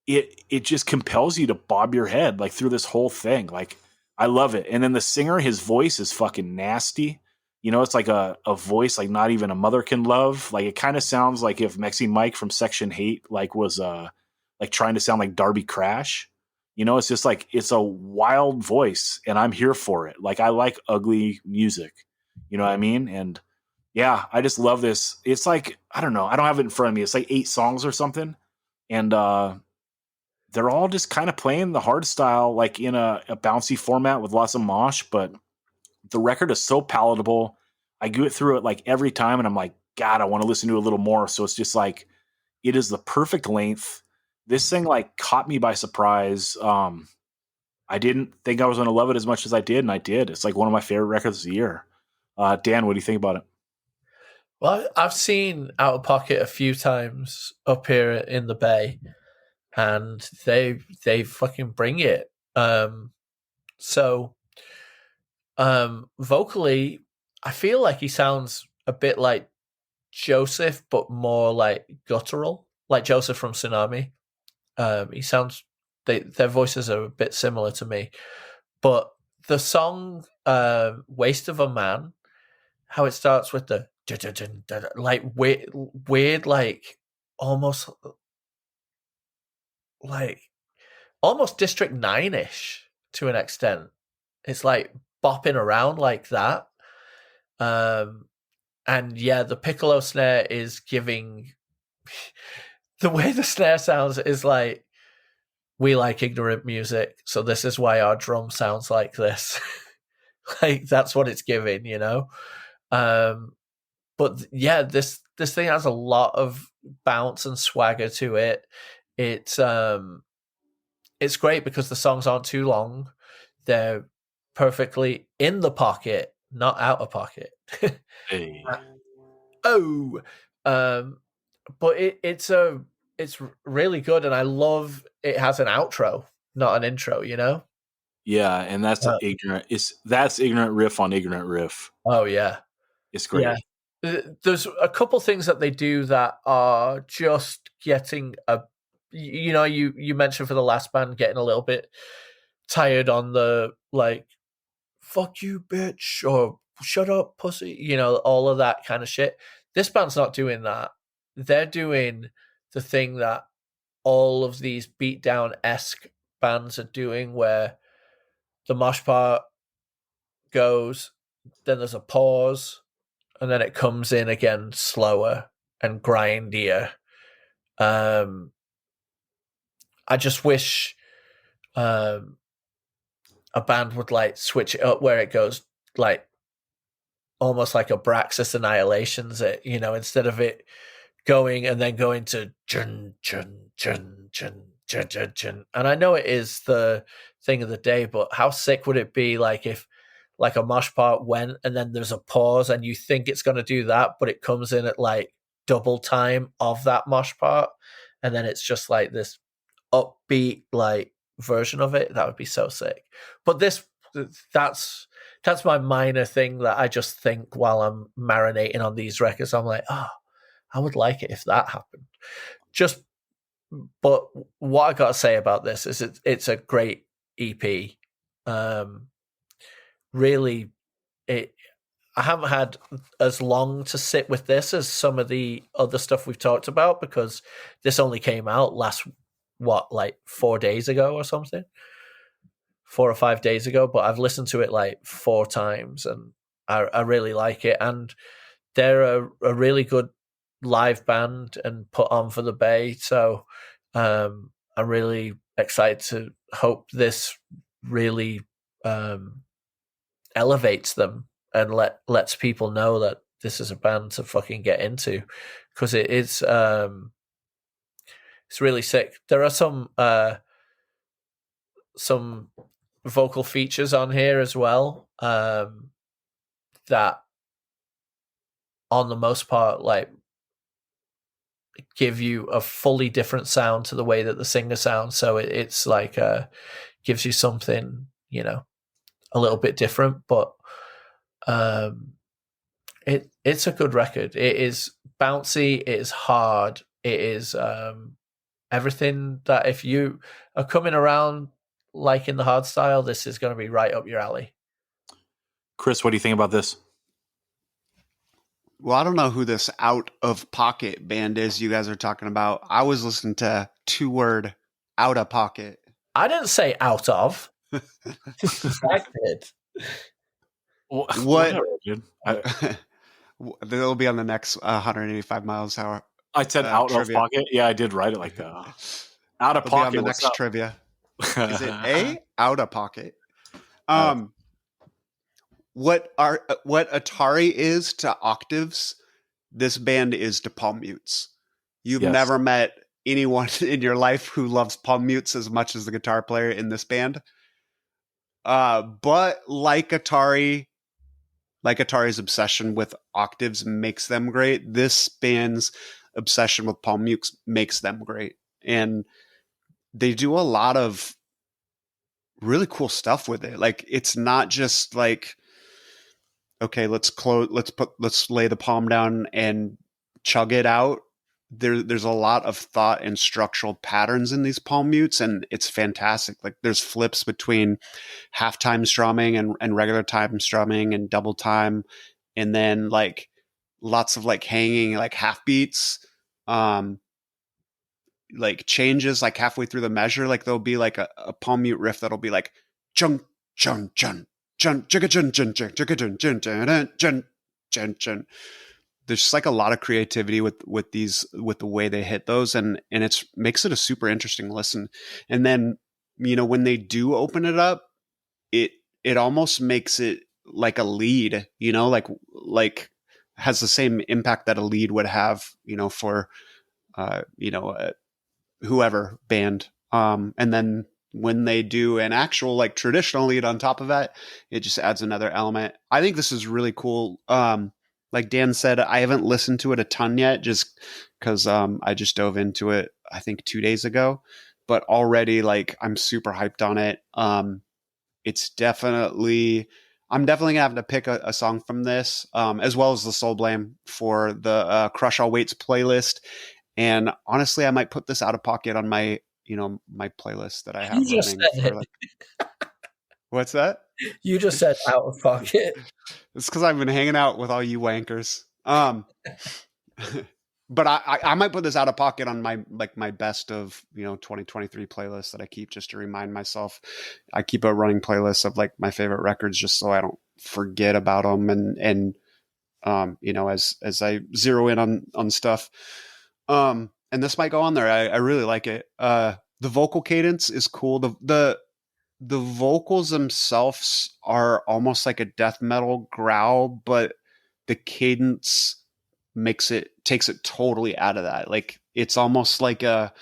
it just compels you to bob your head like through this whole thing. Like I love it. And then the singer, his voice is fucking nasty. It's like a voice like not even a mother can love. Like it kind of sounds like if Mexi Mike from Section 8 like was like trying to sound like Darby Crash. It's just like it's a wild voice and I'm here for it. Like I like ugly music. You know what I mean? And yeah, I just love this. It's like, I don't know. I don't have it in front of me. It's like 8 songs or something. And they're they're all just kind of playing the hard style, like in a bouncy format with lots of mosh, but the record is so palatable. I get through it like every time and I'm like, God, I want to listen to it a little more. So it's just like, it is the perfect length. This thing like caught me by surprise. I didn't think I was going to love it as much as I did, and I did. It's like one of my favorite records of the year. Dan, what do you think about it? Well, I've seen Out of Pocket a few times up here in the Bay, and they fucking bring it. Vocally, I feel like he sounds a bit like Josef, but more like guttural, like Josef from Sunami. He sounds their voices are a bit similar to me, but the song "Waste of a Man," how it starts with the like weird, like almost District 9-ish to an extent. It's like bopping around like that. And yeah, the piccolo snare is giving the way the snare sounds is like, we like ignorant music, so this is why our drum sounds like this. Like that's what it's giving, you know. But yeah, this thing has a lot of bounce and swagger to it. It's great because the songs aren't too long. They're perfectly in the pocket, not out of pocket. Hey. But it's really good, and I love it has an outro, not an intro, you know? Yeah, and that's that's ignorant riff on ignorant riff. Oh yeah. It's great. Yeah. There's a couple things that they do that are just getting you mentioned for the last band getting a little bit tired on the like fuck you bitch or shut up pussy, you know, all of that kind of shit. This band's not doing that. They're doing the thing that all of these beatdown-esque bands are doing, where the mosh part goes, then there's a pause, and then it comes in again slower and grindier. I just wish a band would like switch it up where it goes like almost like Abraxas Annihilations it, you know, instead of it going and then going to jun jun jun jun jun jun jun. And I know it is the thing of the day, but how sick would it be like if like a mosh part went and then there's a pause and you think it's going to do that, but it comes in at like double time of that mosh part, and then it's just like this upbeat like version of it. That would be so sick. But that's my minor thing that I just think while I'm marinating on these records, I'm like, oh, I would like it if that happened. But what I got to say about this is it's a great EP. Really, I haven't had as long to sit with this as some of the other stuff we've talked about, because this only came out like 4 days ago or something, 4 or 5 days ago. But I've listened to it like 4 times, and I really like it. And they're a really good live band and put on for the Bay. So I'm really excited to hope this really elevates them and lets people know that this is a band to fucking get into, because it is it's really sick. There are some vocal features on here as well that on the most part like give you a fully different sound to the way that the singer sounds. So it's like gives you something, you know, a little bit different, but it's a good record. It is bouncy, it is hard, it is everything that if you are coming around like in the hard style, this is going to be right up your alley. Chris, what do you think about this? Well, I don't know who this Out of Pocket band is you guys are talking about. I was listening to 2-word Out of Pocket. I didn't say out of. I did. What? Dude. They'll be on the next 185 miles an hour. I said out trivia. of pocket. Yeah, I did write it like that. Out of It'll be on pocket. the What's next up? trivia. Is it A? Out of pocket. Out of- What Atari is to octaves, this band is to palm mutes. You've Yes. never met anyone in your life who loves palm mutes as much as the guitar player in this band. But like Atari's obsession with octaves makes them great, this band's obsession with palm mutes makes them great. And they do a lot of really cool stuff with it. Like, it's not just like, okay, let's lay the palm down and chug it out. There's a lot of thought and structural patterns in these palm mutes, and it's fantastic. Like, there's flips between half-time strumming and regular time strumming and double time, and then like lots of like hanging like half beats, like changes like halfway through the measure. Like, there'll be like a palm mute riff that'll be like chun chun chun chun chun chun chun chun chun chun chun chun chun. There's just like a lot of creativity with the way they hit those, and it's makes it a super interesting listen. And then, when they do open it up, it almost makes it like a lead, like has the same impact that a lead would have, for whoever band. And then when they do an actual like traditional lead on top of that, it just adds another element. I think this is really cool. Like Dan said, I haven't listened to it a ton yet, just because I just dove into it, I think 2 days ago. But already, like, I'm super hyped on it. It's I'm definitely gonna have to pick a song from this, as well as the Soul Blame for the Crush All Weights playlist. And honestly, I might put this Out of Pocket on my my playlist that I have You just running. said For, it. what's that? You just said Out of Pocket. It's because I've been hanging out with all you wankers. But I might put this Out of Pocket on my best of 2023 playlist that I keep just to remind myself. I keep a running playlist of like my favorite records just so I don't forget about them, and as I zero in on stuff. And this might go on there. I really like it. The vocal cadence is cool. The vocals themselves are almost like a death metal growl, but the cadence takes it totally out of that. Like, it's almost like it's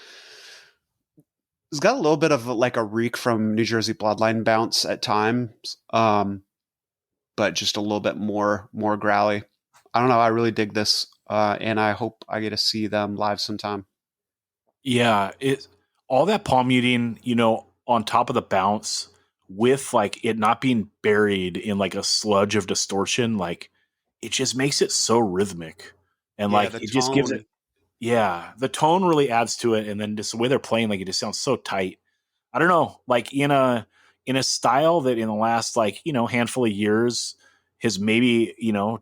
got a little bit of like a reek from New Jersey Bloodline bounce at times, but just a little bit more growly. I don't know. I really dig this, and I hope I get to see them live sometime. Yeah, all that palm muting, on top of the bounce, with like it not being buried in like a sludge of distortion, like it just makes it so rhythmic, and like it just gives it. Yeah, the tone really adds to it, and then just the way they're playing, like it just sounds so tight. I don't know, like in a style that in the last like handful of years has maybe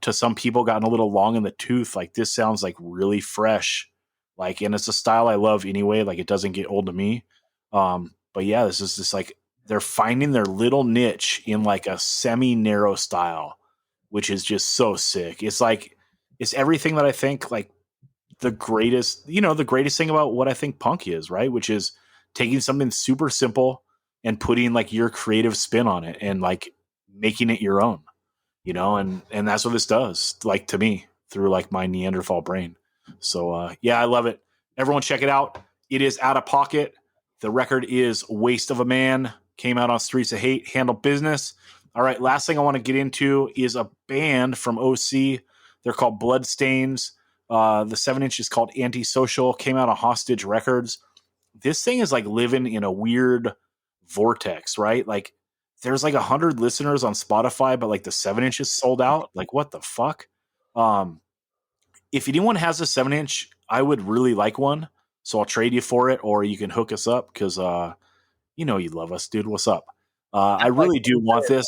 to some people gotten a little long in the tooth. Like, this sounds like really fresh, like, and it's a style I love anyway. Like, it doesn't get old to me. But yeah, this is just like they're finding their little niche in like a semi-narrow style, which is just so sick. It's like it's everything that I think like the greatest thing about what I think punk is, right? Which is taking something super simple and putting like your creative spin on it and like making it your own, and that's what this does, like, to me, through like my Neanderthal brain. So yeah, I love it. Everyone check it out. It is Out of Pocket. The record is Waste of a Man. Came out on Streets of Hate. Handle Business. All right, last thing I want to get into is a band from OC. They're called Bloodstains. The 7-inch is called Antisocial. Came out on Hostage Records. This thing is like living in a weird vortex, right? Like, there's like 100 listeners on Spotify, but like the 7-inch is sold out. Like, what the fuck? If anyone has a 7-inch, I would really like one. So I'll trade you for it, or you can hook us up because you love us, dude. What's up? I really do want this.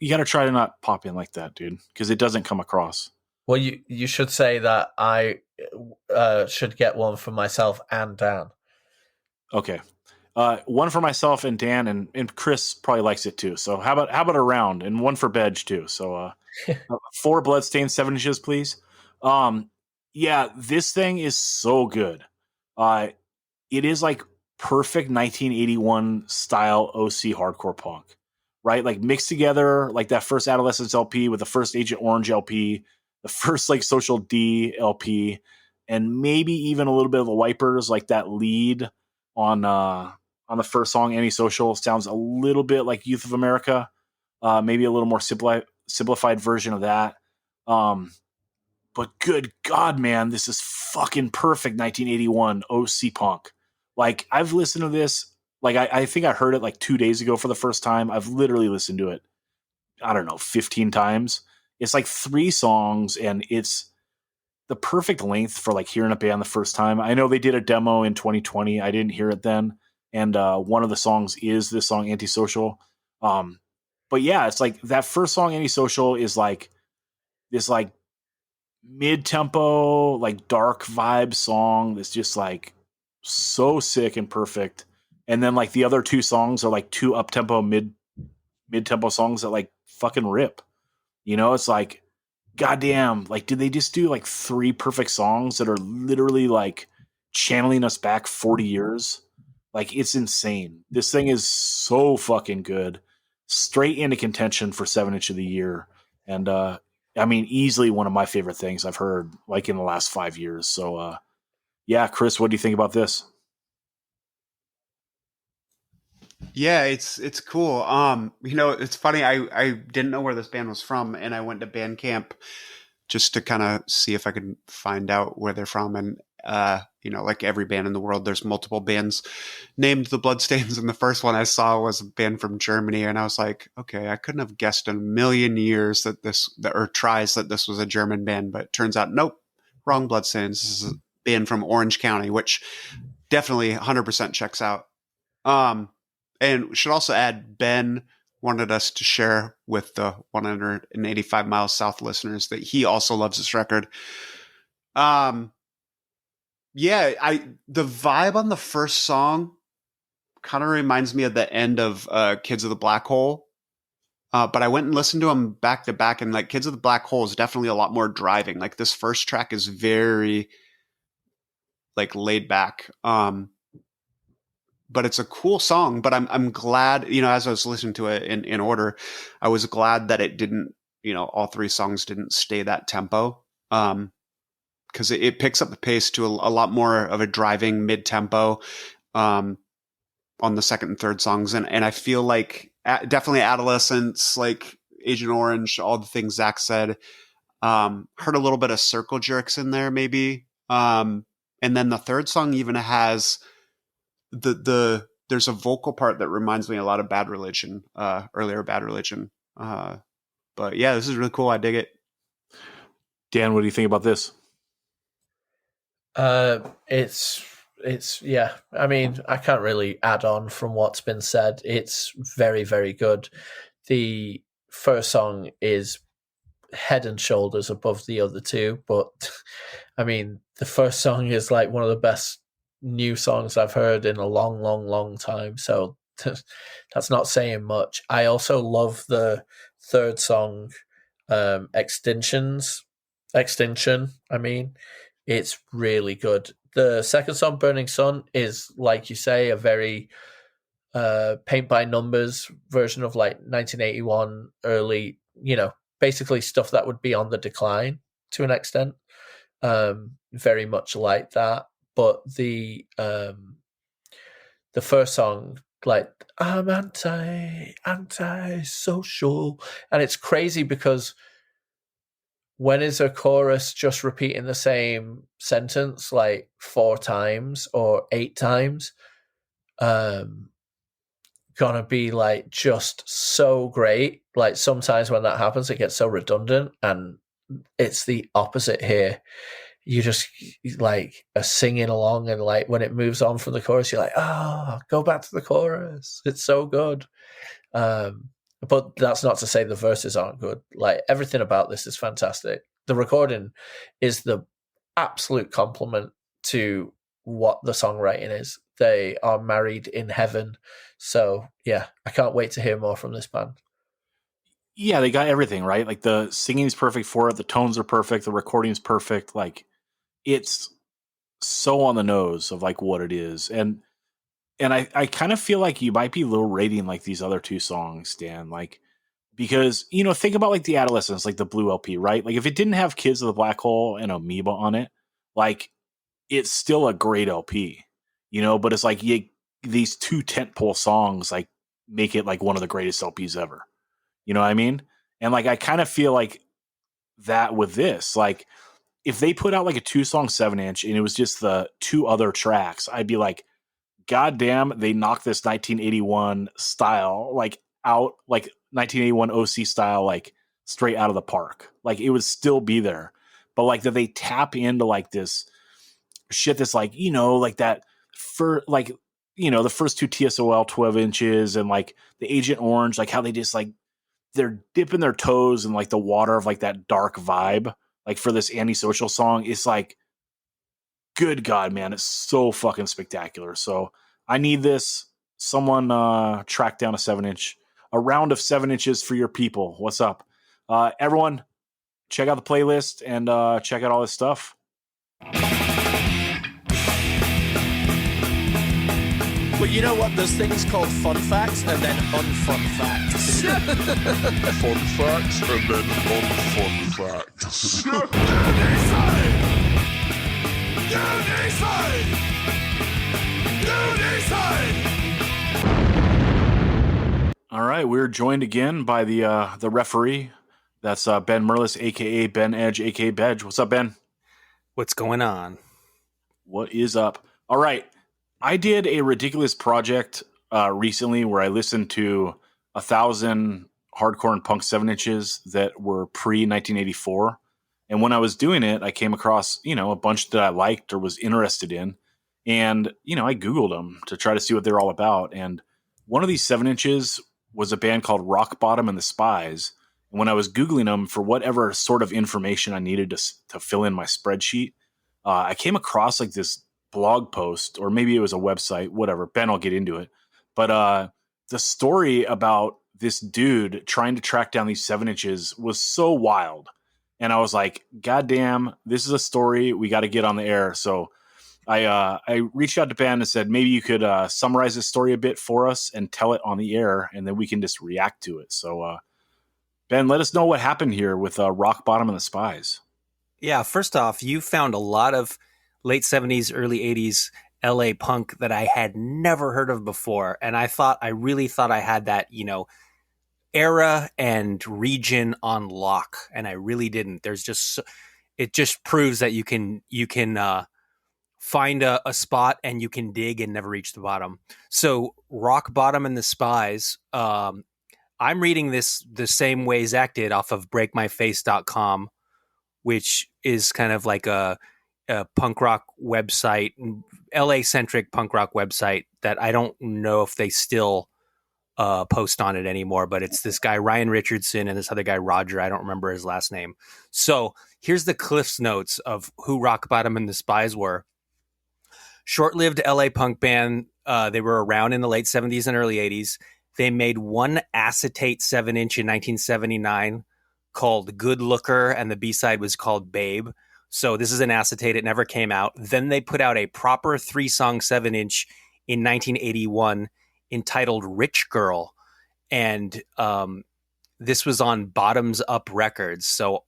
You got to try to not pop in like that, dude, because it doesn't come across. Well, you should say that I should get one for myself and Dan. Okay. One for myself and Dan, and Chris probably likes it too. So how about a round, and one for Bedge too. So 4 Bloodstains 7 inches, please. Yeah, this thing is so good. It is like perfect 1981 style OC hardcore punk, right? Like mixed together, like that first Adolescence LP with the first Agent Orange LP, the first like Social D LP, and maybe even a little bit of the Wipers, like that lead on the first song, Antisocial, sounds a little bit like Youth of America, maybe a little more simplified version of that. But good God, man, this is fucking perfect 1981 OC punk. Like, I've listened to this, like, I think I heard it like 2 days ago for the first time. I've literally listened to it, I don't know, 15 times. It's like 3 songs, and it's the perfect length for like hearing a band the first time. I know they did a demo in 2020. I didn't hear it then. And one of the songs is this song, Antisocial. But yeah, it's like that first song, Antisocial, is like this like mid-tempo, like dark vibe song that's just like so sick and perfect. And then like the other 2 songs are like 2 up-tempo mid-tempo songs that like fucking rip. You know, it's like, goddamn, like, did they just do like 3 perfect songs that are literally like channeling us back 40 years? Like, it's insane. This thing is so fucking good. Straight into contention for 7-inch of the year. And I mean, easily one of my favorite things I've heard like in the last 5 years. So yeah, Chris, what do you think about this? Yeah, it's cool. You know, it's funny. I didn't know where this band was from, and I went to Bandcamp just to kind of see if I could find out where they're from. And you know, like every band in the world, there's multiple bands named the Bloodstains, and the first one I saw was a band from Germany, and I was like, okay, I couldn't have guessed in a million years that this was a German band, but it turns out nope, wrong. Bloodstains. This is a band from Orange County, which definitely 100% checks out. And should also add, Ben wanted us to share with the 185 miles south listeners that he also loves this record. Yeah, the vibe on the first song kind of reminds me of the end of Kids of the Black Hole. But I went and listened to them back to back, and like Kids of the Black Hole is definitely a lot more driving. Like this first track is very like laid back. But it's a cool song. But I'm glad, you know, as I was listening to it in order, I was glad that it didn't, you know, all 3 songs didn't stay that tempo. Because it picks up the pace to a lot more of a driving mid tempo on the second and third songs, and I feel like definitely Adolescence, like Agent Orange, all the things Zach said. Heard a little bit of Circle Jerks in there, maybe. And then the third song even has there's a vocal part that reminds me a lot of Bad Religion, earlier Bad Religion. But yeah, this is really cool. I dig it. Dan, what do you think about this? It's yeah. I mean, I can't really add on from what's been said. It's very, very good. The first song is head and shoulders above the other 2, but I mean, the first song is like one of the best new songs I've heard in a long, long, long time. So that's not saying much. I also love the third song, Extinction. I mean, it's really good. The second song, Burning Sun, is, like you say, a very paint by numbers version of like 1981 early, you know, basically stuff that would be on the decline to an extent. Very much like that. But the first song, like, I'm anti-social, and it's crazy because when is a chorus just repeating the same sentence like 4 times or 8 times? Gonna be like just so great. Like sometimes when that happens, it gets so redundant, and it's the opposite here. You just like are singing along, and like when it moves on from the chorus, you're like, oh, go back to the chorus. It's so good. But that's not to say the verses aren't good. Like everything about this is fantastic. The recording is the absolute compliment to what the songwriting is. They are married in heaven. So yeah, I can't wait to hear more from this band. Yeah, they got everything right. Like the singing is perfect for it. The tones are perfect. The recording is perfect. Like it's so on the nose of like what it is. And I kind of feel like you might be low rating like these other two songs, Dan, like because think about like the Adolescents, like the Blue LP, right? Like if it didn't have Kids of the Black Hole and Amoeba on it, like it's still a great LP, but it's like these two tentpole songs like make it like one of the greatest LPs ever. You know what I mean? And like I kind of feel like that with this, like if they put out like a 2-song 7-inch and it was just the two other tracks, I'd be like, God damn, they knocked this 1981 style like out, like 1981 OC style, like straight out of the park. Like it would still be there, but like that they tap into like this shit that's like like that for like the first two TSOL 12 inches and like the Agent Orange, like how they just like they're dipping their toes in like the water of like that dark vibe, like for this antisocial song. It's like, good God, man, it's so fucking spectacular. So I need this. Someone track down a 7-inch, a round of 7 inches for your people. What's up? Everyone, check out the playlist and check out all this stuff. Well, you know what? There's things called fun facts and then unfun facts. Fun facts and then unfun facts. All right, we're joined again by the referee. That's Ben Merlis, aka Ben Edge, aka Bedge. What's up, Ben? What's going on? What is up? All right, I did a ridiculous project recently where I listened to 1,000 hardcore and punk 7-inches that were pre 1984. And when I was doing it, I came across, a bunch that I liked or was interested in. And, I Googled them to try to see what they're all about. And one of these 7-inches was a band called Rock Bottom and the Spies. And when I was Googling them for whatever sort of information I needed to fill in my spreadsheet, I came across like this blog post, or maybe it was a website, whatever. Ben will get into it. But the story about this dude trying to track down these 7-inches was so wild. And I was like, God damn, this is a story we got to get on the air. So I reached out to Ben and said, maybe you could summarize this story a bit for us and tell it on the air, and then we can just react to it. So, Ben, let us know what happened here with Rock Bottom and the Spies. Yeah, first off, you found a lot of late 70s, early 80s LA punk that I had never heard of before. And I really thought I had that, era and region on lock. And I really didn't. It just proves that you can find a spot and you can dig and never reach the bottom. So Rock Bottom and the Spies, I'm reading this the same way Zach did off of breakmyface.com, which is kind of like a punk rock website, LA-centric punk rock website that I don't know if they still post on it anymore, but it's this guy, Ryan Richardson, and this other guy, Roger. I don't remember his last name. So here's the Cliff's Notes of who Rock Bottom and the Spies were. Short-lived LA punk band. They were around in the late 70s and early 80s. They made one acetate 7-inch in 1979 called Good Looker, and the B-side was called Babe. So this is an acetate. It never came out. Then they put out a proper 3-song 7-inch in 1981 entitled Rich Girl. And this was on Bottoms Up Records. So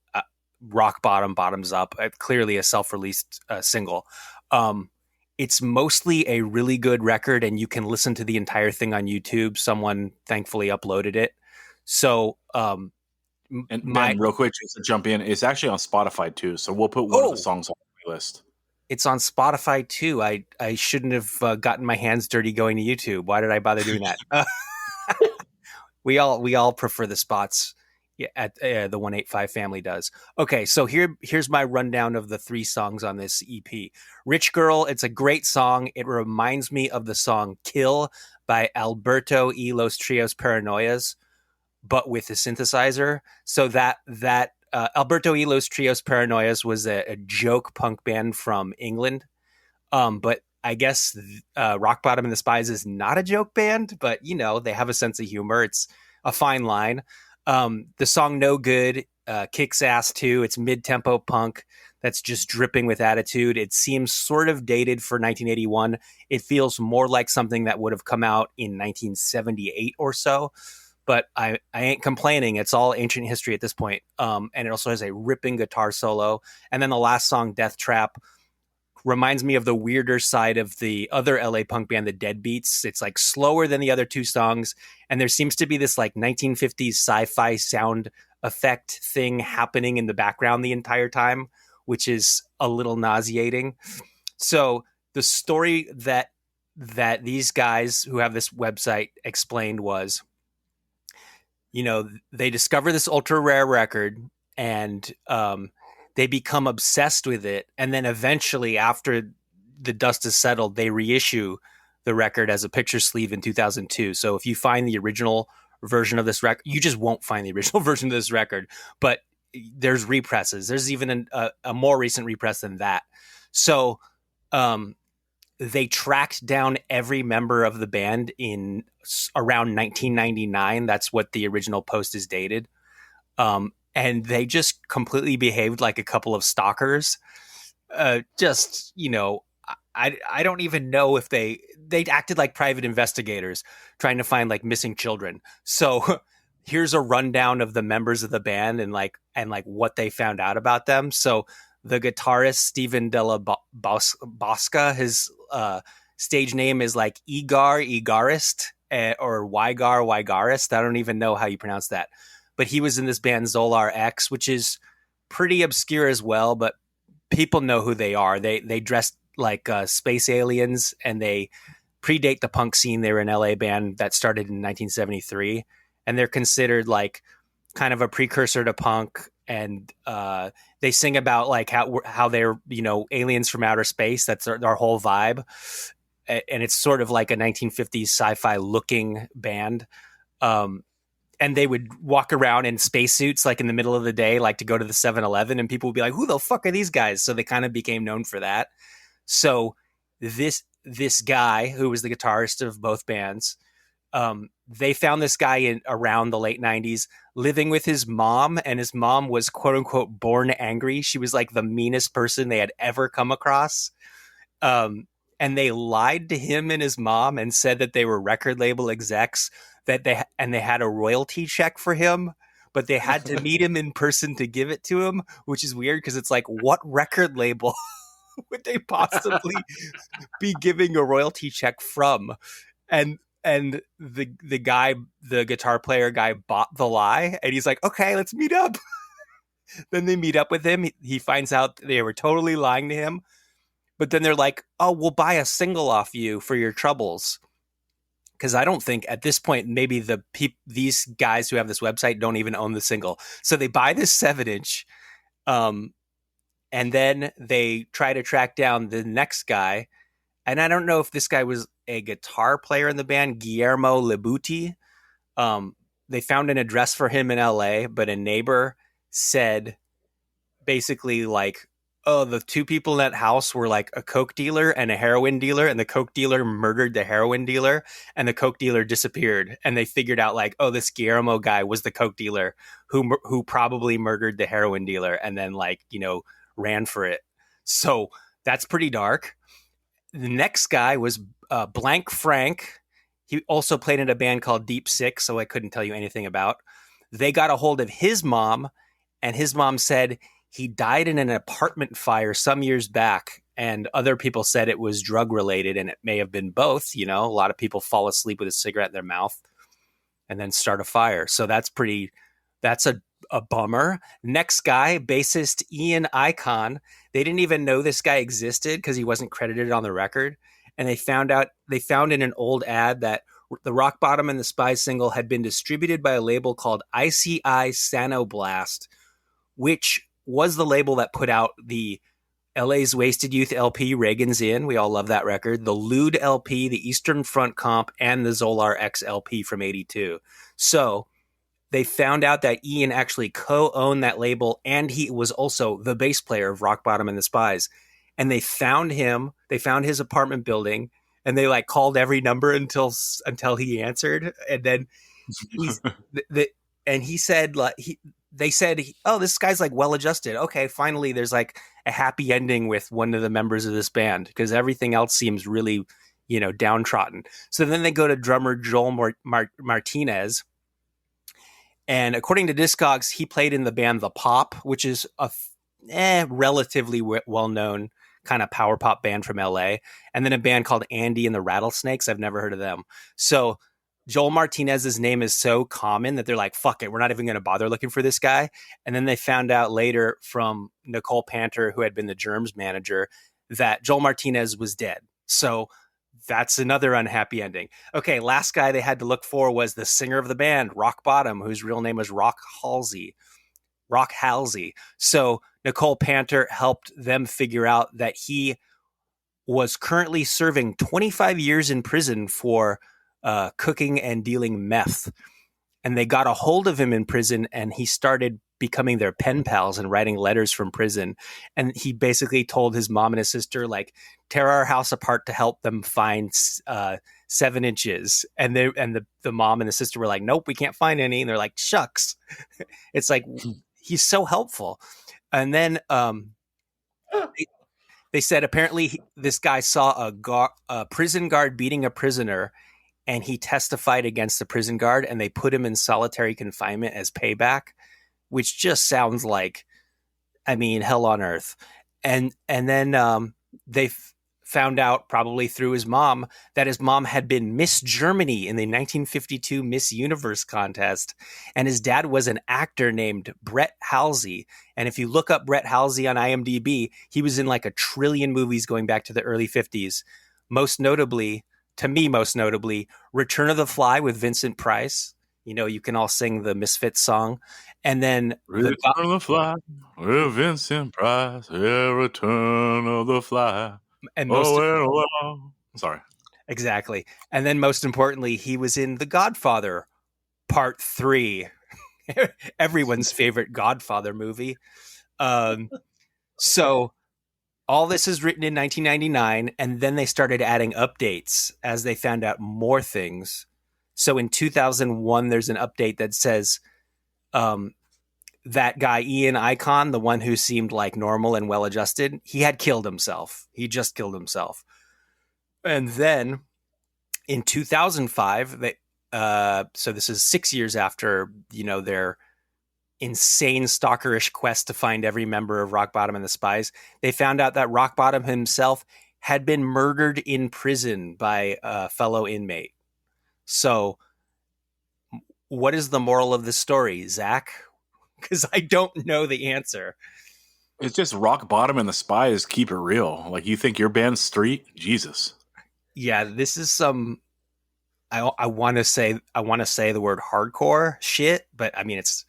Rock Bottom, Bottoms Up, clearly a self-released single. It's mostly a really good record, and you can listen to the entire thing on YouTube. Someone thankfully uploaded it. So, and Ben, real quick, just to jump in, it's actually on Spotify too. So we'll put one of the songs on the list. It's on Spotify too. I shouldn't have gotten my hands dirty going to YouTube. Why did I bother doing that? We all prefer the spots at the 185 family does. Okay, so here's my rundown of the 3 songs on this EP. Rich Girl, it's a great song. It reminds me of the song Kill by Alberto y los Trios Paranoias, but with a synthesizer. So that Alberto y los Trios Paranoias was a joke punk band from England. But I guess Rock Bottom and the Spies is not a joke band, but they have a sense of humor. It's a fine line. The song No Good kicks ass too. It's mid-tempo punk. that's just dripping with attitude. It seems sort of dated for 1981. It feels more like something that would have come out in 1978 or so. But I ain't complaining. It's all ancient history at this point. And it also has a ripping guitar solo. And then the last song, Death Trap, reminds me of the weirder side of the other LA punk band, the Deadbeats. It's like slower than the other two songs. And there seems to be this like 1950s sci-fi sound effect thing happening in the background the entire time, which is a little nauseating. So the story that these guys who have this website explained was, you know, they discover this ultra rare record and they become obsessed with it. And then eventually, after the dust is settled, they reissue the record as a picture sleeve in 2002. So if you find the original version of this record, you just won't find the original version of this record. But there's represses. There's even a more recent repress than that. So they tracked down every member of the band in around 1999. That's what the original post is dated. And they just completely behaved like a couple of stalkers. Just, you know, I don't even know if they acted like private investigators trying to find like missing children. So here's a rundown of the members of the band and what they found out about them. So the guitarist, Steven Della Bosca, his stage name is like Igarist or Wygarist. I don't even know how you pronounce that. But he was in this band Zolar X, which is pretty obscure as well, but people know who they are. They dressed like space aliens, and they predate the punk scene. They were an LA band that started in 1973, and they're considered like kind of a precursor to punk. And they sing about like how they're, you know, aliens from outer space. That's their whole vibe. And it's sort of like a 1950s sci-fi looking band. And they would walk around in spacesuits like in the middle of the day, like to go to the 7-Eleven, and people would be like, who the fuck are these guys? So they kind of became known for that. So this guy who was the guitarist of both bands, they found this guy in around the late 90s living with his mom, and his mom was quote unquote born angry. She was like the meanest person they had ever come across. And they lied to him and his mom and said that they were record label execs, that they had a royalty check for him, but they had to meet him in person to give it to him, which is weird because it's like, what record label would they possibly be giving a royalty check from? And the guy, the guitar player guy, bought the lie, and he's like, okay, let's meet up. Then they meet up with him. He finds out they were totally lying to him, but then they're like, oh, we'll buy a single off you for your troubles. Because I don't think at this point, maybe these guys who have this website don't even own the single. So they buy this 7-inch, and then they try to track down the next guy. And I don't know if this guy was a guitar player in the band, Guillermo Libuti. They found an address for him in LA, but a neighbor said basically like, oh, the two people in that house were like a coke dealer and a heroin dealer, and the coke dealer murdered the heroin dealer, and the coke dealer disappeared. And they figured out like, oh, this Guillermo guy was the coke dealer who probably murdered the heroin dealer, and then like, you know, ran for it. So that's pretty dark. The next guy was Blank Frank. He also played in a band called Deep Six, so I couldn't tell you anything about. They got a hold of his mom, and his mom said he died in an apartment fire some years back, and other people said it was drug related, and it may have been both. You know, a lot of people fall asleep with a cigarette in their mouth and then start a fire. So that's a bummer. Next guy, bassist Ian Icon. They didn't even know this guy existed because he wasn't credited on the record. And they found in an old ad that the Rock Bottom and the Spies single had been distributed by a label called ICI Sanoblast, which was the label that put out the LA's Wasted Youth LP, Reagan's In. We all love that record. The Lewd LP, the Eastern Front Comp, and the Zolar X LP from 82. So they found out that Ian actually co-owned that label, and he was also the bass player of Rock Bottom and the Spies. And they found him. They found his apartment building, and they like called every number until he answered. And then he said like they said, oh, this guy's like well adjusted. Okay, finally there's like a happy ending with one of the members of this band, because everything else seems really, downtrodden. So then they go to drummer Joel Martinez. And according to Discogs, he played in the band The Pop, which is a relatively well-known kind of power pop band from LA. And then a band called Andy and the Rattlesnakes. I've never heard of them. So Joel Martinez's name is so common that they're like, fuck it, we're not even going to bother looking for this guy. And then they found out later from Nicole Panter, who had been the Germs manager, that Joel Martinez was dead. So that's another unhappy ending. Okay, last guy they had to look for was the singer of the band, Rock Bottom, whose real name was Rock Halsey. So Nicole Panter helped them figure out that he was currently serving 25 years in prison for cooking and dealing meth. And they got a hold of him in prison, and he started becoming their pen pals and writing letters from prison. And he basically told his mom and his sister, like, tear our house apart to help them find 7 inches. And the mom and the sister were like, nope, we can't find any. And they're like, shucks. It's like, he's so helpful. And then they said apparently this guy saw a prison guard beating a prisoner, and he testified against the prison guard, and they put him in solitary confinement as payback, which just sounds like, hell on earth. And then they found out, probably through his mom, that his mom had been Miss Germany in the 1952 Miss Universe contest, and his dad was an actor named Brett Halsey. And if you look up Brett Halsey on IMDb, he was in like a trillion movies going back to the early 50s. Most notably, Return of the Fly with Vincent Price. You can all sing the Misfits song. And then Return of the Fly with Vincent Price. Yeah, Return of the Fly. And Sorry. Exactly. And then most importantly, he was in The Godfather Part 3. Everyone's favorite Godfather movie. So all this is written in 1999, and then they started adding updates as they found out more things. So in 2001, there's an update that says that guy, Ian Icon, the one who seemed like normal and well-adjusted, he had killed himself. He just killed himself. And then in 2005, so this is 6 years after, their insane stalkerish quest to find every member of Rock Bottom and the Spies, they found out that Rock Bottom himself had been murdered in prison by a fellow inmate. So what is the moral of the story, Zach? Because I don't know the answer. It's just Rock Bottom and the Spies keep it real. Like, you think your band's street? Jesus. Yeah, this is some. I want to say the word hardcore shit, but it's.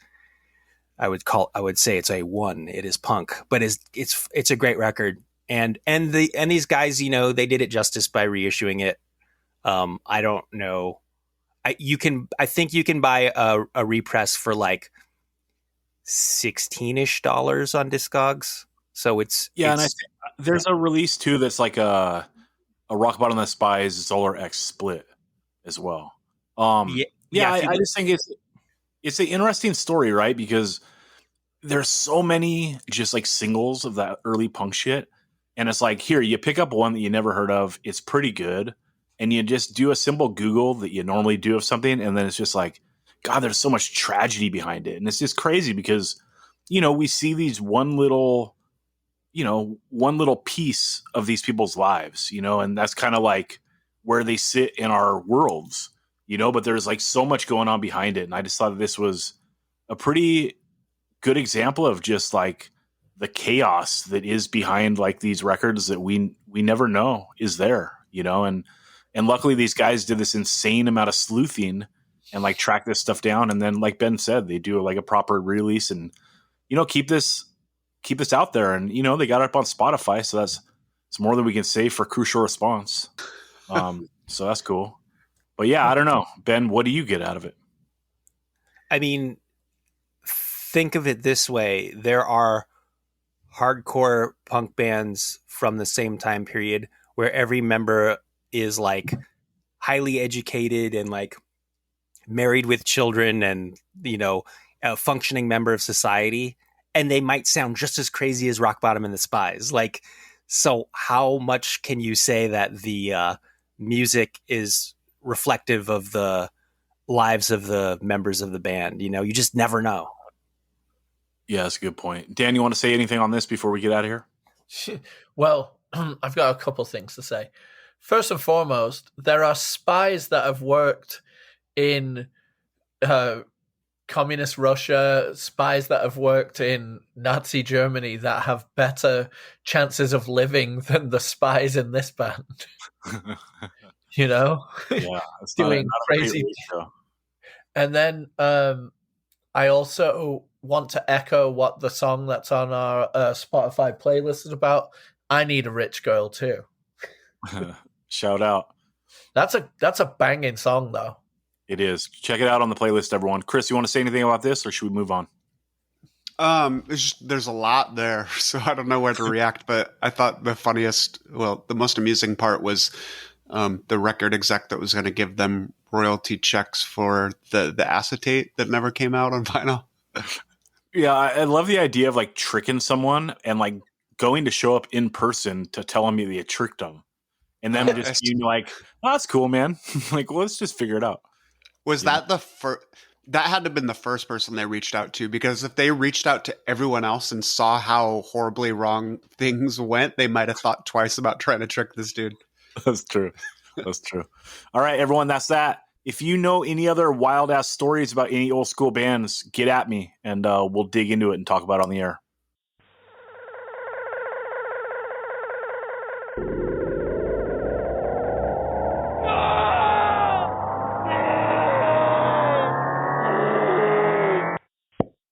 I would say it's A1. It is punk, but it's a great record, and these guys, they did it justice by reissuing it. I don't know. I think you can buy a repress for like $16-ish on Discogs. So it's and there's a release too that's like a Rock Bottom and the Spies Zolar X split as well. I just think it's an interesting story, right? Because there's so many just like singles of that early punk shit, and it's like, here, you pick up one that you never heard of, it's pretty good, and you just do a simple Google that you normally do of something, and then it's just like, God, there's so much tragedy behind it. And it's just crazy because, we see these one little piece of these people's lives, and that's kind of like where they sit in our worlds, but there's like so much going on behind it. And I just thought that this was a pretty good example of just like the chaos that is behind like these records that we never know is there, and luckily these guys did this insane amount of sleuthing and like track this stuff down. And then, like Ben said, they do like a proper release and, keep this out there. And, they got it up on Spotify. So it's more than we can say for Crucial Response. So that's cool. But yeah, I don't know. Ben, what do you get out of it? Think of it this way. There are hardcore punk bands from the same time period where every member is like highly educated and like married with children, and a functioning member of society, and they might sound just as crazy as Rock Bottom and the Spies. Like, so how much can you say that the music is reflective of the lives of the members of the band? You know, you just never know. Yeah, that's a good point. Dan, you want to say anything on this before we get out of here? Well, I've got a couple things to say. First and foremost, there are spies that have worked in communist Russia, spies that have worked in Nazi Germany that have better chances of living than the spies in this band. You know? Yeah, it's doing not a crazy. And then I also want to echo what the song that's on our Spotify playlist is about. I Need a Rich Girl Too. Shout out. That's a banging song though. It is. Check it out on the playlist, everyone. Chris, you want to say anything about this, or should we move on? There's a lot there, so I don't know where to react. But I thought the most amusing part was the record exec that was going to give them royalty checks for the acetate that never came out on vinyl. Yeah, I love the idea of like tricking someone and like going to show up in person to tell them you tricked them, and then just being like, "Oh, that's cool, man." Like, well, let's just figure it out. Was that the first? That had to have been the first person they reached out to, because if they reached out to everyone else and saw how horribly wrong things went, they might have thought twice about trying to trick this dude. That's true. That's true. All right, everyone, that's that. If you know any other wild ass stories about any old school bands, get at me and we'll dig into it and talk about it on the air.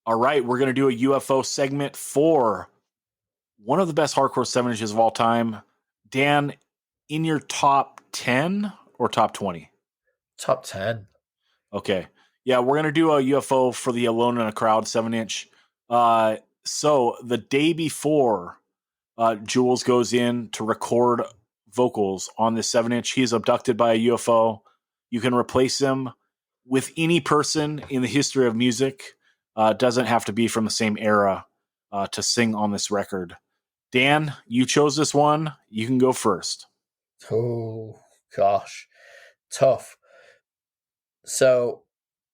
All right, we're going to do a UFO segment for one of the best hardcore 7-inches of all time. Dan, in your top 10 or top 20? Top 10. Okay. Yeah, we're going to do a UFO for the Alone in a Crowd 7-inch. So the day before Jules goes in to record vocals on this 7-inch, he's abducted by a UFO. You can replace him with any person in the history of music. Doesn't have to be from the same era to sing on this record. Dan, you chose this one. You can go first. Oh, gosh. Tough. So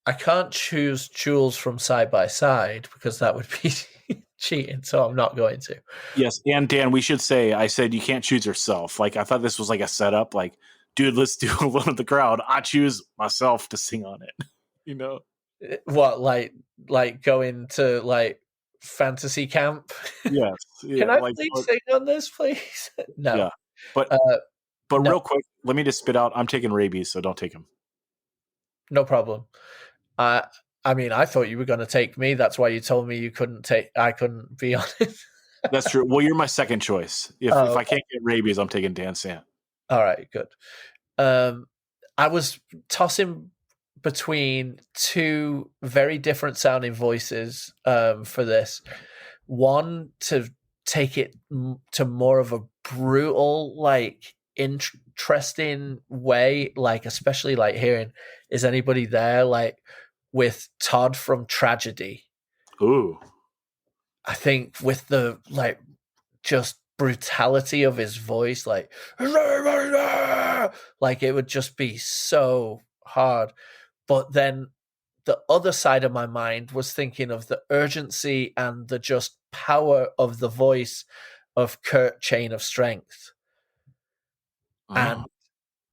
I can't choose Jules from Side by Side because that would be cheating, so I'm not going to. Yes, and Dan, we should say, I said you can't choose yourself. Like, I thought this was like a setup. Like, dude, let's do Alone in the Crowd. I choose myself to sing on it. You know? What, like going to like fantasy camp? Yes. Yeah, Can I please sing on this, please? No. Yeah. But no. Real quick, let me just spit out. I'm taking rabies, so don't take him. No problem. I mean, I thought you were going to take me. That's why you told me I couldn't be on it. That's true. Well, you're my second choice. If I can't get rabies, I'm taking Dan Sant. All right, good. I was tossing between two very different sounding voices for this. One to take it to more of a brutal, like interesting way, like especially like hearing Is Anybody There, like with Todd from Tragedy. Ooh. I think with the like just brutality of his voice, like it would just be so hard. But then the other side of my mind was thinking of the urgency and the just power of the voice of Kurt Chain of Strength. Oh. And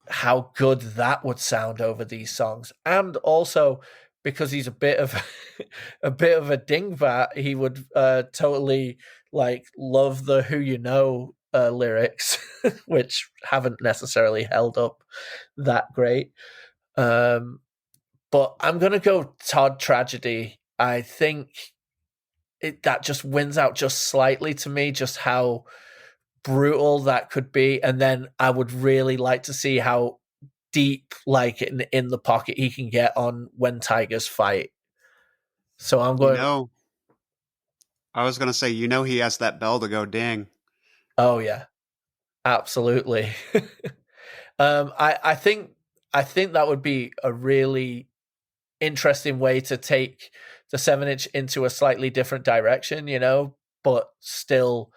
how good that would sound over these songs. And also because he's a bit of a dingbat, he would totally like love the Who You Know lyrics, which haven't necessarily held up that great. But I'm going to go Todd Tragedy. I think that just wins out just slightly to me, just how brutal that could be. And then I would really like to see how deep, like in the pocket, he can get on When Tigers Fight. So I'm going... I was going to say, he has that bell to go ding. Oh, yeah. Absolutely. I think that would be a really interesting way to take the 7-inch into a slightly different direction, but still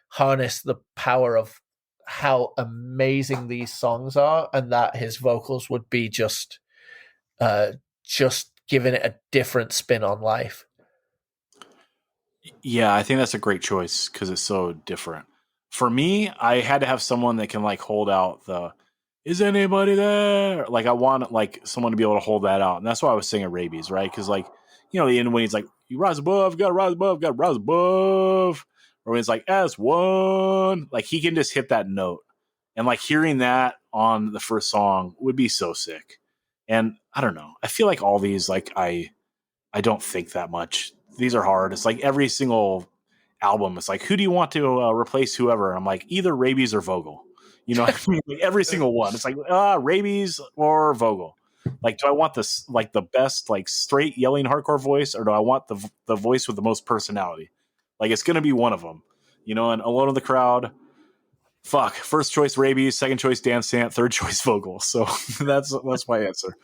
harness the power of how amazing these songs are, and that his vocals would be just giving it a different spin on life. Yeah, I think that's a great choice because it's so different. For me, I had to have someone that can like hold out the "Is anybody there?" Like I want like someone to be able to hold that out, and that's why I was singing Rabies, right? Because like the end when he's like, "You rise above, gotta rise above, gotta rise above," or when it's like S1, like he can just hit that note, and like hearing that on the first song would be so sick. And I don't know, I feel like all these like I don't think that much. These are hard. It's like every single album. It's like, who do you want to replace whoever? I'm like, either Rabies or Vogel. What I mean? Like every single one. It's like, Rabies or Vogel. Like, do I want this like the best like straight yelling hardcore voice, or do I want the voice with the most personality? Like, it's gonna be one of them. And Alone in the Crowd. Fuck. First choice Rabies, second choice Dan Sant, third choice Vogel. So that's my answer.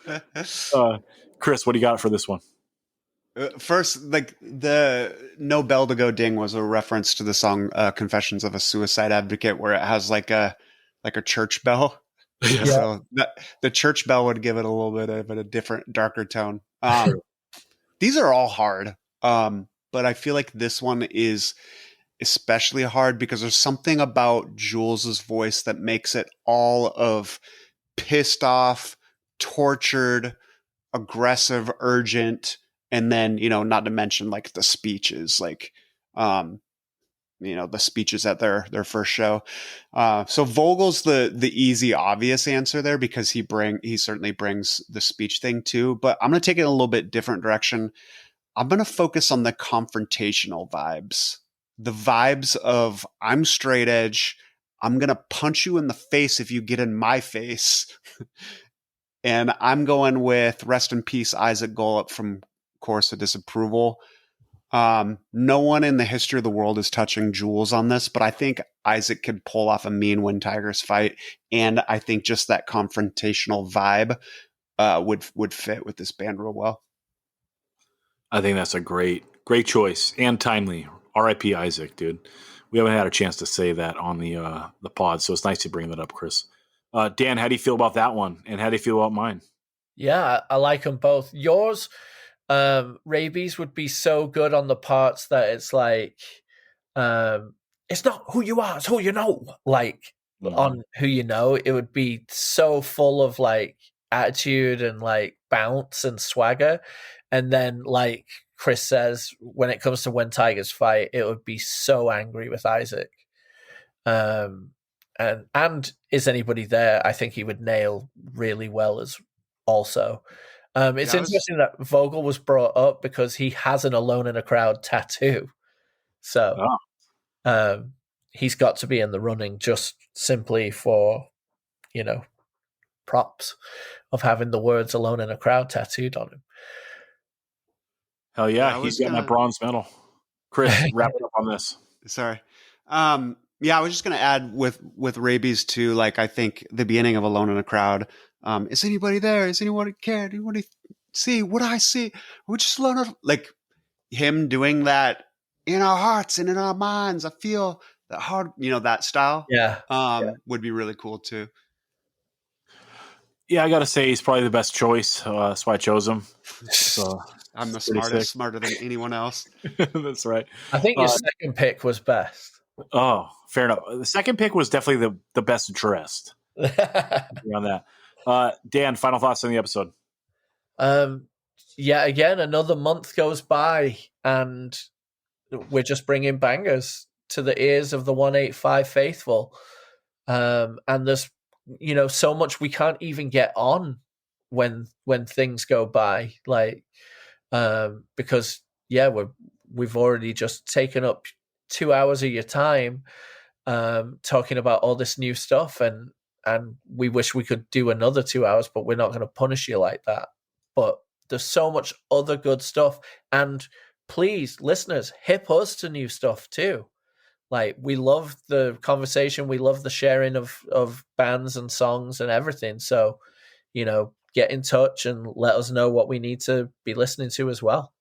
Chris, what do you got for this one? First, like the "No Bell to Go Ding" was a reference to the song "Confessions of a Suicide Advocate," where it has like a church bell. Yeah. So the church bell would give it a little bit of a different, darker tone. These are all hard, but I feel like this one is especially hard because there's something about Jules's voice that makes it all of pissed off, tortured, aggressive, urgent. And then, not to mention like the speeches, like, the speeches at their first show. So Vogel's the easy, obvious answer there because he certainly brings the speech thing too. But I'm going to take it in a little bit different direction. I'm going to focus on the confrontational vibes, the vibes of I'm straight edge. I'm going to punch you in the face if you get in my face. And I'm going with rest in peace, Isaac Golub from Chorus of Disapproval. No one in the history of the world is touching Jules on this, but I think Isaac could pull off a mean When Tigers Fight, and I think just that confrontational vibe would fit with this band real well. I think that's a great choice and timely. R.I.P. Isaac, dude. We haven't had a chance to say that on the pod, so it's nice to bring that up, Chris. Dan, how do you feel about that one, and how do you feel about mine? Yeah, I like them both. Yours. Rabies would be so good on the parts that it's like, it's not who you are, it's who you know. Like on who you know, it would be so full of like attitude and like bounce and swagger. And then like Chris says, when it comes to When Tigers Fight, it would be so angry with Isaac. And Is Anybody There? I think he would nail really well as also. It's interesting that Vogel was brought up because he has an Alone in a Crowd tattoo. So he's got to be in the running just simply for, props of having the words Alone in a Crowd tattooed on him. Hell yeah, he's got my bronze medal. Chris, wrap it up on this. Sorry. Yeah, I was just going to add with Rabies too, like I think the beginning of Alone in a Crowd, is anybody there? Is anyone care? Anybody see what I see? We're just alone. Like him doing that in our hearts and in our minds. I feel that hard, that style. Yeah. Would be really cool too. Yeah, I got to say he's probably the best choice. That's why I chose him. So I'm the smartest, smarter than anyone else. That's right. I think your second pick was best. Oh, fair enough. The second pick was definitely the best dressed. On that. Dan, final thoughts on the episode? Yeah, again, another month goes by and we're just bringing bangers to the ears of the 185 faithful. And there's, so much we can't even get on when things go by, like, because we've already just taken up 2 hours of your time, talking about all this new stuff, and we wish we could do another 2 hours, but we're not going to punish you like that. But there's so much other good stuff, and please, listeners, hip us to new stuff too. Like, we love the conversation, we love the sharing of bands and songs and everything. So, get in touch and let us know what we need to be listening to as well.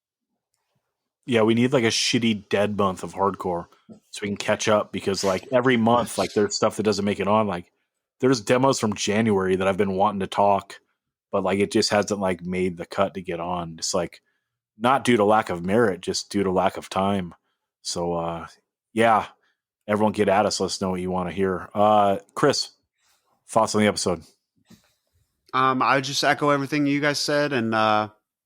Yeah, we need like a shitty dead month of hardcore so we can catch up because like every month, like there's stuff that doesn't make it on. Like there's demos from January that I've been wanting to talk, but like it just hasn't like made the cut to get on. It's like not due to lack of merit, just due to lack of time. So yeah, everyone get at us. Let us know what you want to hear. Chris, thoughts on the episode? I just echo everything you guys said, and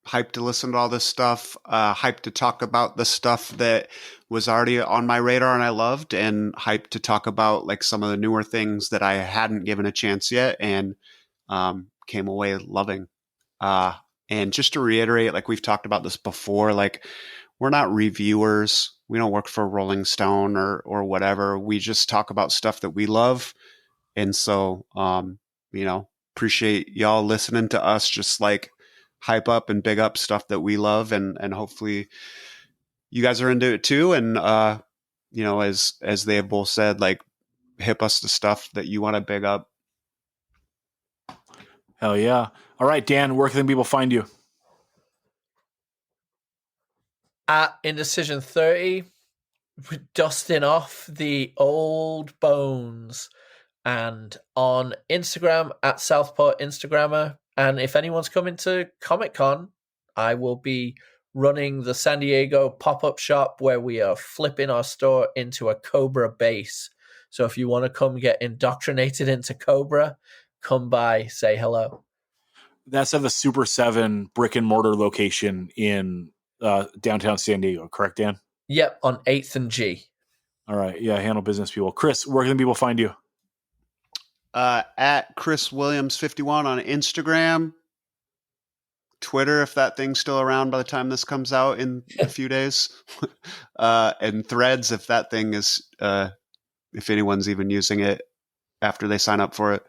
hyped to listen to all this stuff. Hyped to talk about the stuff that was already on my radar and I loved, and hyped to talk about like some of the newer things that I hadn't given a chance yet and came away loving. And just to reiterate, like we've talked about this before, like we're not reviewers. We don't work for Rolling Stone or whatever. We just talk about stuff that we love. And so, appreciate y'all listening to us just like hype up and big up stuff that we love, and hopefully you guys are into it too. And as they have both said, like hip us the stuff that you want to big up. Hell yeah. All right, Dan, where can people find you? At Indecision 30, we're dusting off the old bones. And on Instagram at Southport Instagrammer. And if anyone's coming to Comic-Con, I will be running the San Diego pop-up shop where we are flipping our store into a Cobra base. So if you want to come get indoctrinated into Cobra, come by, say hello. That's at the Super 7 brick and mortar location in downtown San Diego, correct, Dan? Yep, on 8th and G. All right. Yeah, handle business people. Chris, where can people find you? At Chris Williams 51 on Instagram, Twitter, if that thing's still around by the time this comes out in a few days, and Threads, if that thing is, if anyone's even using it after they sign up for it.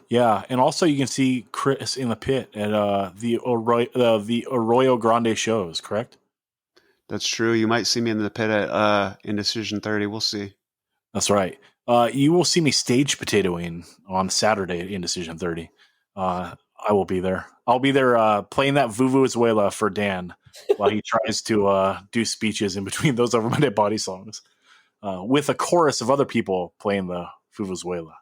Yeah, and also you can see Chris in the pit at the Arroyo Grande shows, correct? That's true. You might see me in the pit at Indecision 30. We'll see. That's right. You will see me stage potatoing on Saturday at Indecision 30. I will be there. I'll be there playing that Vuvuzuela for Dan while he tries to do speeches in between those Over My Dead Body songs with a chorus of other people playing the Vuvuzuela.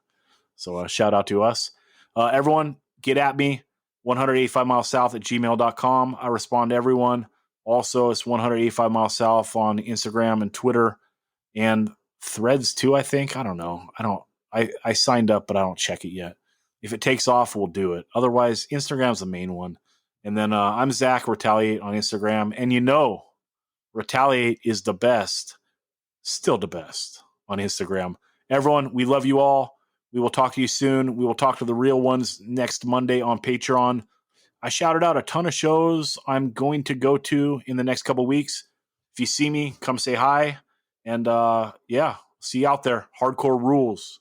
So shout out to us. Everyone, get at me, 185 miles south at gmail.com. I respond to everyone. Also, it's 185 miles south on Instagram and Twitter and Threads too, I think. I don't know. I signed up, but I don't check it yet. If it takes off, we'll do it. Otherwise, Instagram's the main one. And then I'm Zach Retaliate on Instagram. And Retaliate is the best, still the best on Instagram. Everyone, we love you all. We will talk to you soon. We will talk to the real ones next Monday on Patreon. I shouted out a ton of shows I'm going to go to in the next couple weeks. If you see me, come say hi. And see you out there. Hardcore rules.